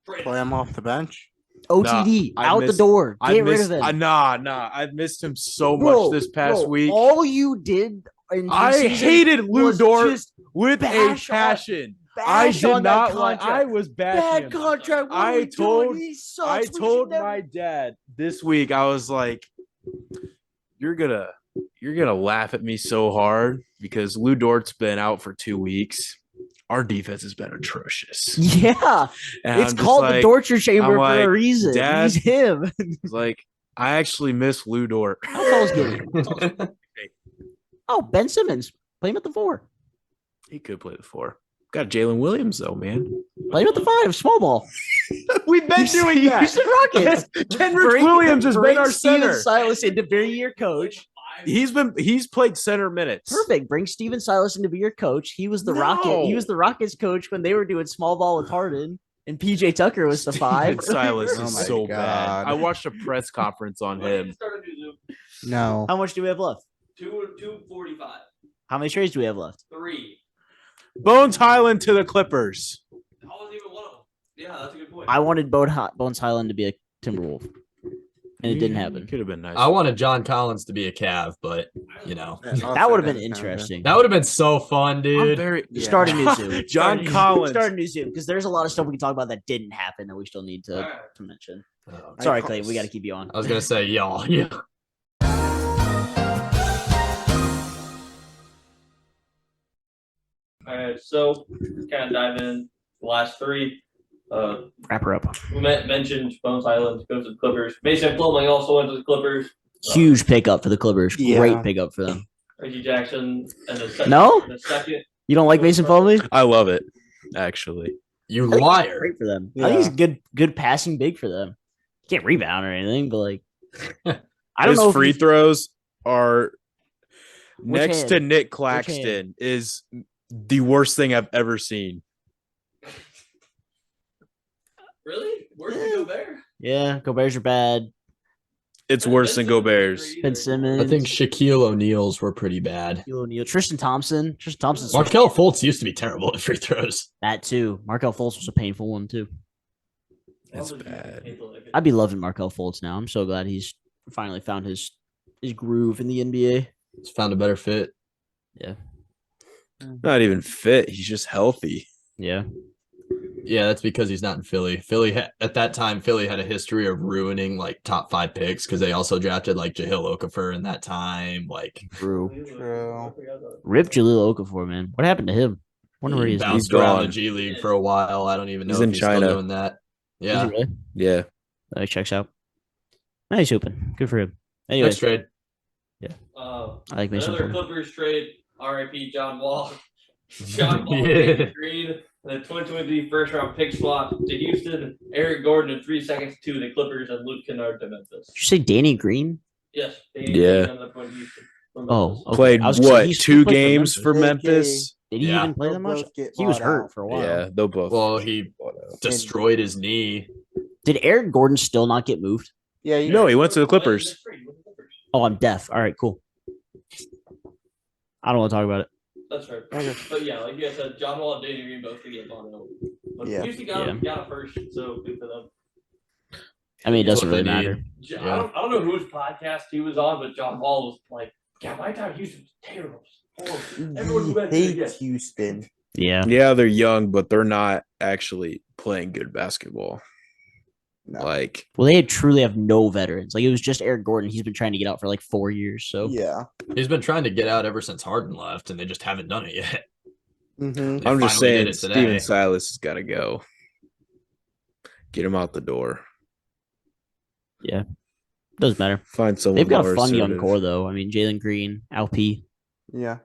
Play him off the bench. OTD, I out the missed- door. I Get rid missed. of him. Nah. I've missed him so Bro, much this past bro, week. All you did in I preseason hated Lou was Dort just with a bash on- passion. I bash did on that not like. contract. I was bashing Bad him. contract. What I are we told- doing? He sucks. I We should told never- my dad this week. I was like, "You're gonna laugh at me so hard because Lou Dort's been out for 2 weeks. Our defense has been atrocious. Yeah, And it's I'm just called the like- torture chamber I'm for like, a reason. Dad- He's him. It's like I actually miss Lou Dort. How tall is Giddy? Oh, Ben Simmons. Play him at the 4. He could play the 4. Got Jalen Williams though, man. Play him at the 5. Small ball. We've been doing that. Houston Rockets. Kenrich Williams has been our Steven center. Silas into be your coach. He's played center minutes. Perfect. Bring Steven Silas in to be your coach. He was the Rocket. He No. was the Rockets coach when they were doing small ball with Harden, and PJ Tucker was the 5. Silas Oh is my so God. bad. I watched a press conference on him. Start a new Zoom. No. How much do we have left? 245. How many trades do we have left? 3. Bones Highland to the Clippers. I wasn't even one of them. Yeah, that's a good point. I wanted Bones Highland to be a Timberwolf, and it didn't happen. Could have been nice. I wanted John Collins to be a Cav, but you know That would have been interesting. that would have been so fun, I'm dude. very Yeah. Start a new Zoom. John Collins. Start a new Zoom because there's a lot of stuff we can talk about that didn't happen that we still need to mention. Oh, Sorry, Clay, we got to keep you on. I was gonna say y'all. Yeah. All right, so kind of dive in the last 3. Wrap her up. We mentioned Bones Island goes to the Clippers. Mason Plumlee also went to the Clippers. Huge pickup for the Clippers. Yeah. Great pickup for them. Reggie Jackson and the second. No? The second. You don't like Mason Plumlee? I love it, actually. You liar. Great for them. I think he's good passing big for them. He can't rebound or anything, but like I don't His know. free throws are Which next hand? to Nick hand? Claxton is the worst thing I've ever seen. Really? Where'd you go there? Yeah, Gobert's are bad. It's worse than Gobert's. Ben Simmons. I think Shaquille O'Neal's were pretty bad. Shaquille O'Neal. Tristan Thompson. Markelle Fultz used to be terrible at free throws. That too. Markelle Fultz was a painful one too. That's bad. I'd be loving Markelle Fultz now. I'm so glad he's finally found his groove in the NBA. He's found a better fit. Yeah. Not even fit. He's just healthy. Yeah. Yeah, that's because he's not in Philly. At that time, Philly had a history of ruining like top 5 picks because they also drafted like Jahlil Okafor in that time. Like True. Rip Jahlil Okafor, man. What happened to him? Wonder where he is. Bounced around the G League for a while. I don't even know He's if in he's China. still doing that. Yeah. Is he really? Yeah. That checks out. Nice open. Good for him. Anyway. Next trade. Yeah. I like Mason another Plumlee. Clippers trade. R.I.P. John Wall. John Wall, David Green, and the 2023 first round pick swap to Houston. Eric Gordon in 3 seconds to the Clippers and Luke Kennard to Memphis. Did you say Danny Green? Yes. Yeah. Green from Houston, from Oh, Memphis. okay. Played I was gonna say, what? he 2 played games for Memphis. Memphis? Did he Yeah. even play that much? both get He was bought hurt out. for a while. Yeah, they'll both. Well, he destroyed his knee. Did Eric Gordon still not get moved? Yeah, No, he went to the Clippers. Oh, I'm deaf. All right, cool. I don't want to talk about it. That's right. But yeah, like you guys said, John Wall and Danny Green both could get bought out. But Yeah. Houston got a first, so good for them. I mean, it doesn't what really they matter. need. I don't know whose podcast he was on, but John Wall was like, "Yeah, my time Houston was terrible. Horrible. Everyone who went there, Hate yes." Houston. Yeah. Yeah, they're young, but they're not actually playing good basketball. No. Like, Well, they truly have no veterans. Like, it was just Eric Gordon. He's been trying to get out for like 4 years. So Yeah. He's been trying to get out ever since Harden left, and they just haven't done it yet. Mm-hmm. They I'm just finally saying, did it today. Steven Silas has got to go. Get him out the door. yeah, doesn't matter. Find someone. They've got a more fun young assertive. core, though. I mean, Jalen Green, Alp. Yeah.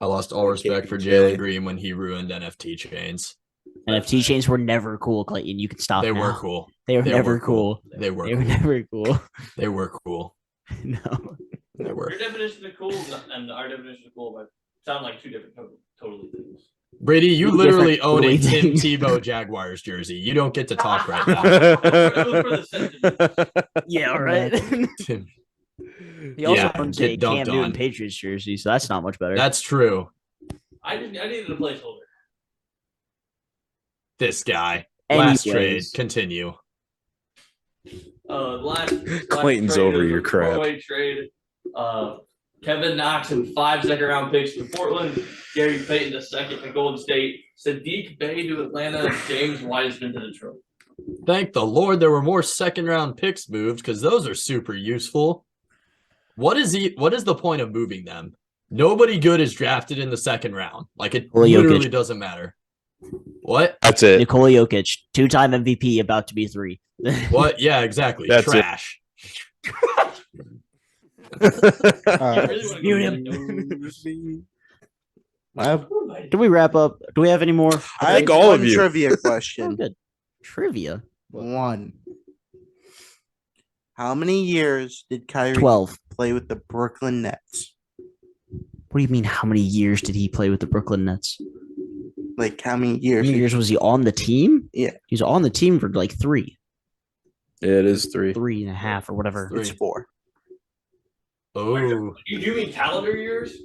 I lost all respect for KPJ. Jalen Green when he ruined NFT chains. NFT chains were never cool, Clayton. You can stop. They now. were cool. They were They never were cool. They were They were cool. never cool. They were cool. No. They were. Your definition of cool and our definition of cool might sound like two different totally things. Brady, you Two literally different own a totally Tim things. Tebow Jaguars jersey. You don't get to talk right now. Yeah, all right. Tim. He also Yeah, owns get a Cam dunked Newton on. Patriots jersey, so that's not much better. That's true. I needed a placeholder. This guy. Last trade. Anyways. Continue. Last Clayton's trade over was your a crap. four-way trade. Kevin Knox and 5 second-round picks to Portland. Gary Payton the second to Golden State. Sadiq Bey to Atlanta. James Wiseman to Detroit. Thank the Lord there were more second round picks moved because those are super useful. What is the point of moving them? Nobody good is drafted in the second round. Like it Nikola literally Jokic. doesn't matter. What? That's it. Nikola Jokic, 2-time MVP, about to be 3. What? Yeah, exactly. That's it. Trash. Mute him. Do we wrap up? Do we have any more? I think have all one of you. trivia Oh, question. good. Trivia. One. How many years did Kyrie 12. play with the Brooklyn Nets? What do you mean? How many years did he play with the Brooklyn Nets? Like how many How years? many years was he on the team? Yeah. He was on the team for like 3, It is 3. 3.5 or whatever. Three. It's 4. Oh, You mean calendar years?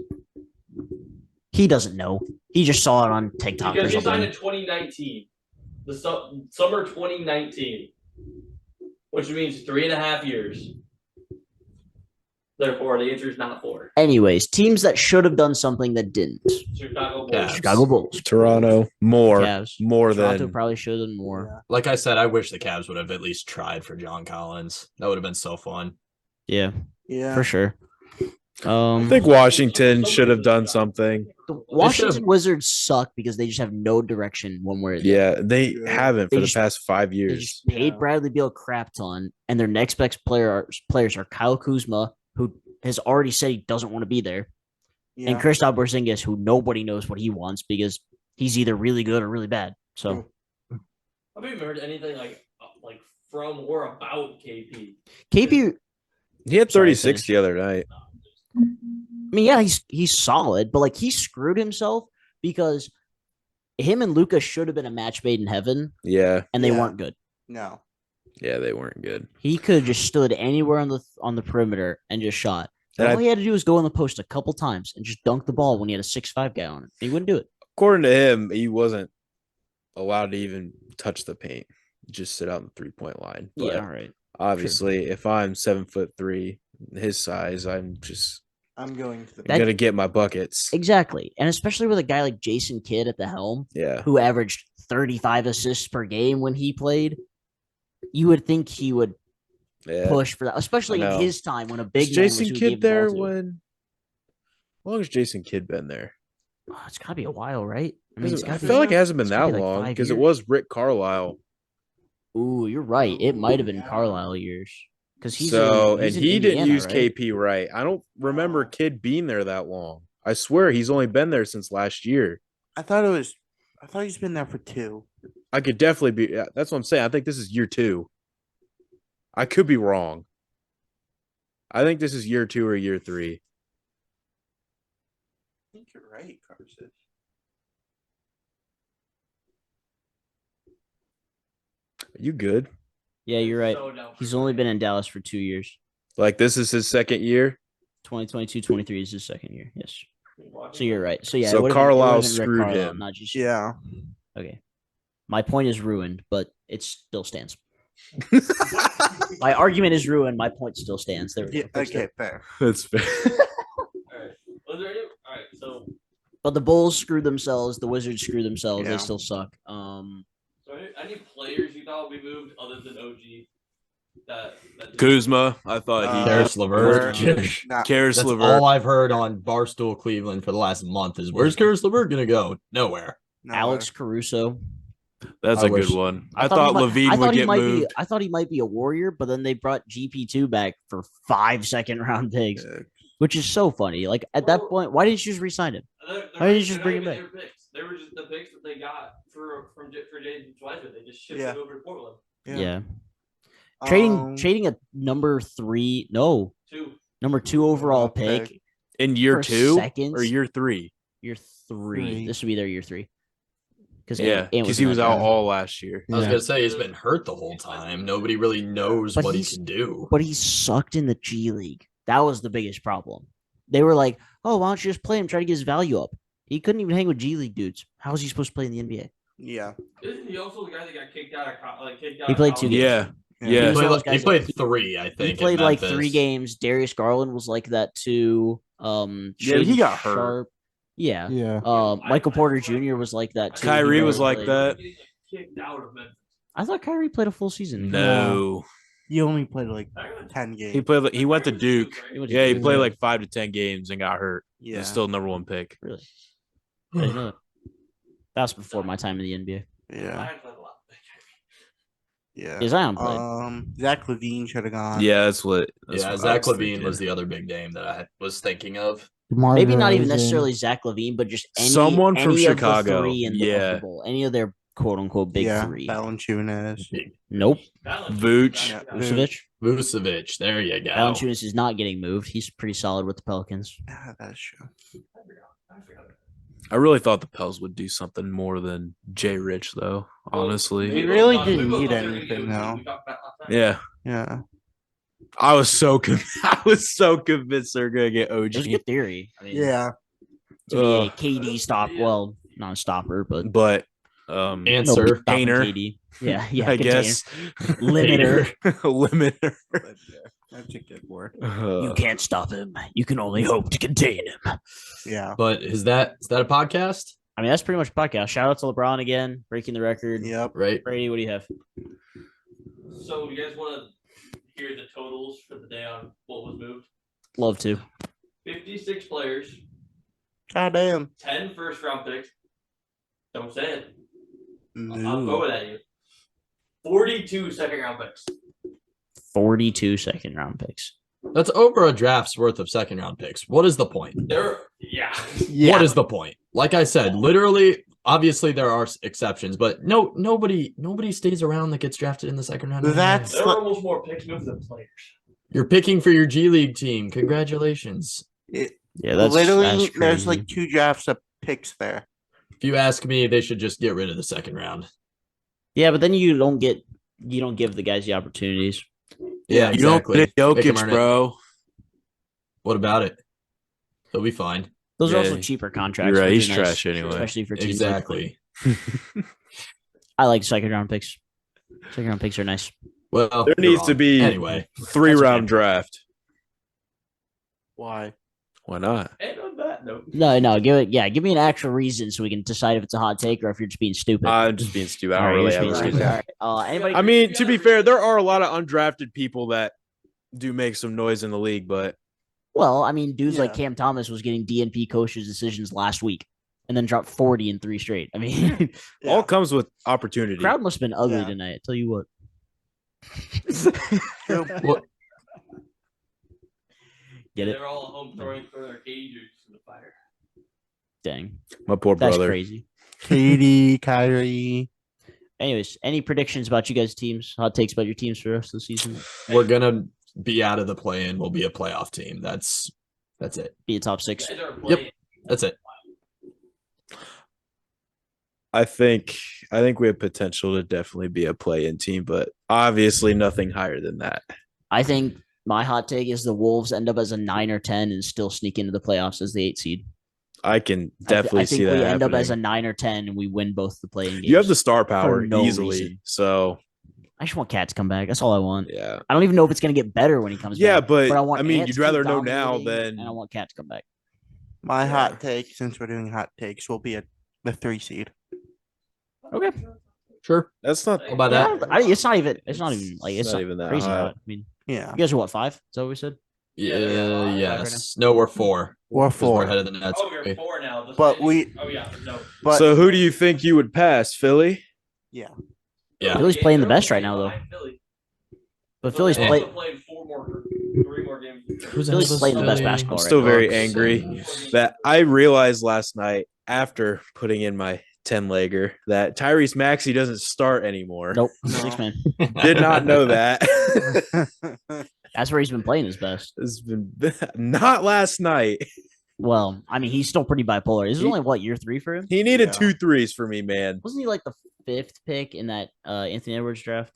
He doesn't know. He just saw it on TikTok or Because he signed something. in 2019. The summer 2019. Which means 3.5 years. Therefore, the answer is not 4. Anyways, teams that should have done something that didn't. Chicago Bulls. Yeah. Chicago Bulls. Toronto, more. Cavs. More Toronto than. probably should have done more. like I said, I wish the Cavs would have at least tried for John Collins. That would have been so fun. Yeah, Yeah. for sure. I think Washington should have done something. The Washington Wizards suck because they just have no direction one way or the Yeah, they Yeah. haven't They for the just- past 5 They years. just paid Yeah. Bradley Beal a crap ton, and their next best players are Kyle Kuzma, who has already said he doesn't want to be there, Yeah. and Kristaps Porzingis, who nobody knows what he wants because he's either really good or really bad. So Have you heard anything like from or about KP? KP, He had Sorry, 36 the other night. I mean, yeah, he's solid, but like he screwed himself because him and Luca should have been a match made in heaven, Yeah. and they Yeah. weren't good. No. Yeah, they weren't good. He could have just stood anywhere on the perimeter and just shot. And All he had to do was go in the post a couple times and just dunk the ball when he had a 6'5" guy on it. He wouldn't do it. According to him, he wasn't allowed to even touch the paint. Just sit out on the 3-point line. But Yeah, all right. obviously, if I'm 7'3", his size, I'm going to the gonna get my buckets. Exactly. And especially with a guy like Jason Kidd at the helm, Yeah. who averaged 35 assists per game when he played, you would think he would push for that, especially in his time when a big Is man Jason was who he Kidd gave the ball there to. when? How long has Jason Kidd been there? Oh, it's got to be a while, right? I feel like it hasn't been that long because it was Rick Carlisle. Ooh, you're right. It might have been Carlisle years because He in didn't Indiana, use right? KP right. I don't remember Kidd being there that long. I swear he's only been there since last year. I thought he's been there for 2. I could definitely be. That's what I'm saying. I think this is year 2. I could be wrong. I think this is year 2 or year 3. I think you're right, Carson. Are you good? Yeah, you're right. He's only been in Dallas for 2 years. Like this is his second year? 2022-23 is his second year. Yes. So you're right. So yeah. So Carlisle screwed him. Not just Yeah. Okay. My point is ruined, but it still stands. My argument is ruined. My point still stands. There we go. Okay, fair. That's fair. Alright. Was there any? Alright, so But the Bulls screwed themselves. The Wizards screwed themselves. Yeah. They still suck. So any players you thought we moved other than OG? That Kuzma, I thought he. Karis LeVert. Karis That's LeVert. all I've heard on Barstool Cleveland for the last month is where's Karis LeVert gonna go? Nowhere. Alex Caruso. That's I a good wish- one. I thought he Levine would get moved. I thought he might be a Warrior, but then they brought GP2 back for 5 second-round picks, which is so funny. Like at that point, why didn't you just re-sign him? Why didn't you just bring him back? They were just the picks that they got for Jaden Schweizer. They just shipped Yeah. it over to Portland. Yeah. Trading a number 2 overall pick in year for 2 seconds? or year 3. Year 3. This would be their year 3. Because he was out all last year. I was gonna say he's been hurt the whole time. Nobody really knows what he can do. But he sucked in the G League. That was the biggest problem. They were like, "Oh, why don't you just play him? Try to get his value up." He couldn't even hang with G League dudes. How is he supposed to play in the NBA? Yeah. Isn't he also the guy that got kicked out of He played 2 games. Yeah. He played 3, I think. He played in like Memphis. 3 games. Darius Garland was like that too. he got hurt. Sharp. Yeah. Yeah. Michael Porter Jr. was like that too. Kyrie He was barely like played. that. Kicked out of Memphis. I thought Kyrie played a full season. No. He only played like 10 games. He went to Duke. He went to Yeah, he Duke. played like 5 to 10 games and got hurt. Yeah. He's still number 1 pick. Really? I didn't know that. That was before my time in the NBA. Yeah. Yeah. Yeah, Zion played. Zach Levine should have gone. Yeah, that's what Zach Levine was the other big name that I was thinking of. Maybe not even necessarily Zach Levine, but just someone from any of the Chicago. 3 in the bowl. Any of their quote unquote big 3. Valanciunas. Nope. Vooch. Vucevic. There you go. Valanciunas is not getting moved. He's pretty solid with the Pelicans. Yeah, that's true. I really thought the Pels would do something more than Jay Rich, though. Honestly, They really didn't need anything, though. Yeah. Yeah. I was so convinced they're gonna get OG. It was a good theory. I mean, Yeah. to be a KD stop, well, not a stopper, but answer stopping container. KD. Yeah, yeah. I container. guess Limiter. limiter. That's a good word. You can't stop him. You can only hope to contain him. Yeah. But is that a podcast? I mean, that's pretty much a podcast. Shout out to LeBron again, breaking the record. Yep. Right. Brady, what do you have? So you guys want to hear the totals for the day on what was moved? Love to. 56 players, Goddamn. 10 first-round picks. Don't say it. I'll No. throw it at you. 42 second-round picks. 42 second round picks. That's over a draft's worth of second round picks. What is the point? Yeah. What is the point? Like I said, literally, obviously there are exceptions, but nobody stays around that gets drafted in the second round. That's There are almost more picks moved than players. You're picking for your G League team. Congratulations. Yeah, that's literally that's there's crazy. like 2 drafts of picks there. If you ask me, they should just get rid of the second round. Yeah, but then you don't get You don't give the guys the opportunities. Yeah, You don't exactly. get Make 'em Jokic, earn it. bro. What about it? He'll be fine. Those are Yeah, also cheaper contracts. You're right. which He's are nice, trash anyway. especially for teams. Exactly. I like second round picks. Second round picks are nice. Well, There you're needs to wrong. be anyway. 3-round draft. Why? Why not? And on that note, No, give me an actual reason so we can decide if it's a hot take or if you're just being stupid. I'm just being stupid. I All don't right, really you're have just a being reason. stupid. All right. Anybody? I mean, to be fair, there are a lot of undrafted people that do make some noise in the league, but Well, I mean, dudes like Yeah. Cam Thomas was getting DNP coaches' decisions last week and then dropped 40 in 3 straight. I mean, all comes with opportunity. crowd must have been ugly Yeah. tonight. I tell you what. What? Get it? they're all at home throwing their cages in the fire. Dang. My poor That's brother. crazy. Katie, Kyrie. Anyways, any predictions about you guys' teams? Hot takes about your teams for the rest of the season? We're gonna be out of the play-in. We'll be a playoff team. That's it. Be a top 6. You guys are Yep. playing. That's it. I think we have potential to definitely be a play-in team, but obviously nothing higher than that. I think my hot take is the Wolves end up as a 9 or 10 and still sneak into the playoffs as the 8 seed. I can definitely I think see that we end up as a happening. 9 or 10 and we win both the playing games. You have the star power no easily, reason. so I just want Cat to come back. That's all I want. yeah. I don't even know if it's going to get better when he comes Yeah, back. but I want I mean, Ant you'd to keep rather know now dominating, than and I want Cat to come back. My hot take, since we're doing hot takes, will be the 3 seed. Okay. Sure. that's not. How about that? It's not even like it's not not even that crazy hot. hot. I mean, Yeah. you guys are what, 5? Is that what we said? Yeah. Yes. No, we're 4. We're 'Cause We're 4. ahead of the Nets. Oh, you're 4 now. The But standings- we- Oh yeah, no. But So who do you think you would pass, Philly? yeah. Yeah. Philly's playing the they're best right playing now, though. behind Philly. But Philly's they're play, also playing 3 more games. Who's Philly's ahead of us? playing the best Philly? basketball I'm right still now. very Bucks angry and- that I realized last night after putting in my 10-legger that Tyrese Maxey doesn't start anymore. Nope, No. 6 man. Did not know that. That's where he's been playing his best. It's been not last night. Well, I mean, he's still pretty bipolar. This is only what, year 3 for him? He needed Yeah. 2 threes for me, man. Wasn't he like the 5th pick in that Anthony Edwards draft?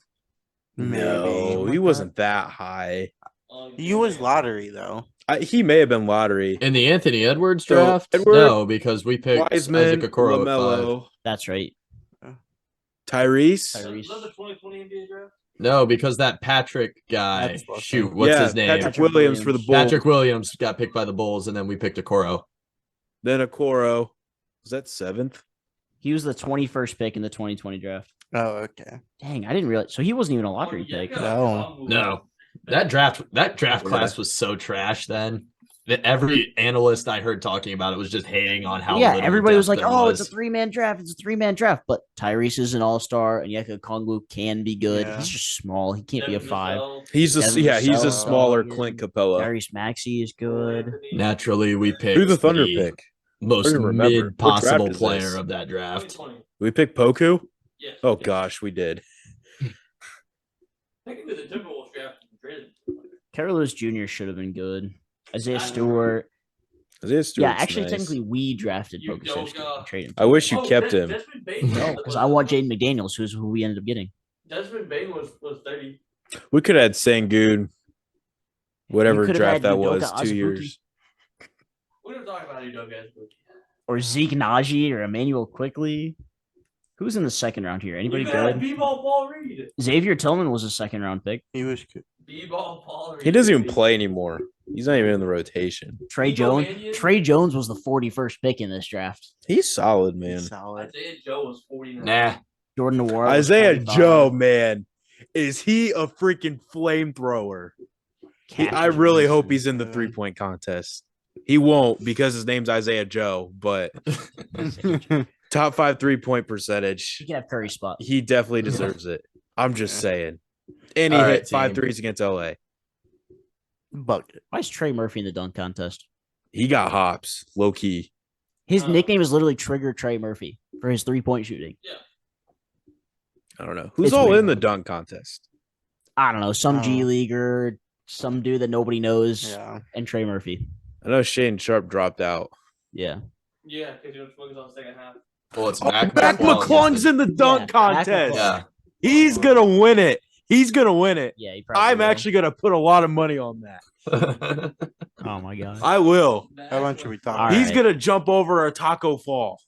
No, Maybe. he wasn't that high. He was lottery though. He may have been lottery. In the Anthony Edwards So, draft? Edward, no, because we picked Wiseman, Isaac Okoro at 5. LaMelo, That's right. Tyrese. Tyrese. Is that the 2020 NBA draft? No, because that Patrick guy. That's awesome. Shoot, what's Yeah, his name? Patrick Williams for the Bulls. Patrick Williams got picked by the Bulls, and then we picked Okoro. Then Okoro. Was that 7th? He was the 21st pick in the 2020 draft. Oh, okay. Dang, I didn't realize. So he wasn't even a lottery pick. No. That draft class was so trash then. That every analyst I heard talking about it was just hating on how Yeah, little everybody was depth like, there "Oh, it's a 3-man draft. It's a 3-man draft." But Tyrese is an all-star, and Yeka Kongwu can be good. Yeah. He's just small. He can't be a 5. He's a Devin he's a Vassell. smaller Clint Capella. Tyrese Maxey is good. Naturally, we picked Who's the Thunder pick? most I don't remember. mid What possible draft is player this? of that draft. 2020. We picked Poku? Yes. Oh gosh, we did. Technically, the Timberwolves draft traded. Kerry Lewis Jr. should have been good. Isaiah Stewart. Isaiah Stewart's Yeah, actually, nice. technically, we drafted You Pokusevski don't, and traded him. I wish you Oh, kept him. Desmond Bain No, because I want Jaden McDaniels, who's who we ended up getting. Desmond Bain was 30. We could have had Sangoon, whatever We could have draft had that Udoka was, 2 Azubuike. years. We don't talk about Udoka guys. Or Zeke Naji or Emmanuel Quickly. Who's in the second round here? Anybody good? B-ball Paul Reed. Xavier Tillman was a second round pick. He was good. B-ball Paul Reed. He doesn't even play anymore. He's not even in the rotation. Trey Nico Jones. Mannion? Trey Jones was the 41st pick in this draft. He's solid, man. Solid. Isaiah Joe was 49. Nah. Jordan Noir. was Isaiah 45. Joe, man. Is he a freaking flamethrower? I really hope he's in the 3-point contest. He won't because his name's Isaiah Joe, but top 5 3-point percentage. He can have Curry spot. He definitely deserves it. I'm just saying. And he All hit right, 5 team. threes against LA. Bucket. Why is Trey Murphy in the dunk contest? He got hops, low key. His nickname is literally Trigger Trey Murphy for his 3-point shooting. I don't know. Who's It's all weird. in the dunk contest? I don't know. Some G Oh. leaguer, some dude that nobody knows, Yeah. and Trey Murphy. I know Shane Sharp dropped out. Yeah. Yeah, because he was focused on the second half. Well, it's Mac Mac McClung. McClung's in the dunk Yeah, Mac contest. Yeah. He's gonna win it. He's gonna win it. Yeah, he probably I'm will. actually gonna put a lot of money on that. Oh my god. I will. How much are we talking? All He's right. gonna jump over a taco fall.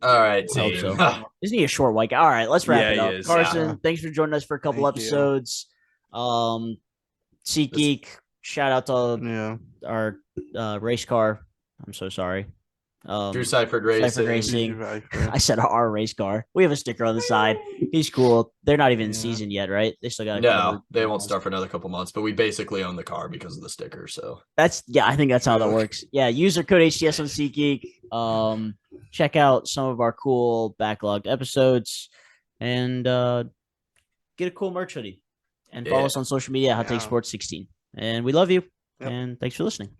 All right, I hope team. so. Isn't he a short white guy? All right, let's wrap Yeah, it he up. is. Carson, Yeah. thanks for joining us for a couple Thank you. episodes. SeatGeek, shout out to Yeah. our race car. I'm so sorry. Drew Siferd Racing. Siferd Racing. I said our race car. We have a sticker on the side. He's cool. They're not even in Yeah. season yet, right? They still got No, they won't start for another couple months, but we basically own the car because of the sticker. So I think that's how that works. Yeah, user code HTS on SeatGeek. Check out some of our cool backlogged episodes and get a cool merch hoodie. And follow us on social media at Hot Take Yeah. Sports 16. And we love you. Yep. And thanks for listening.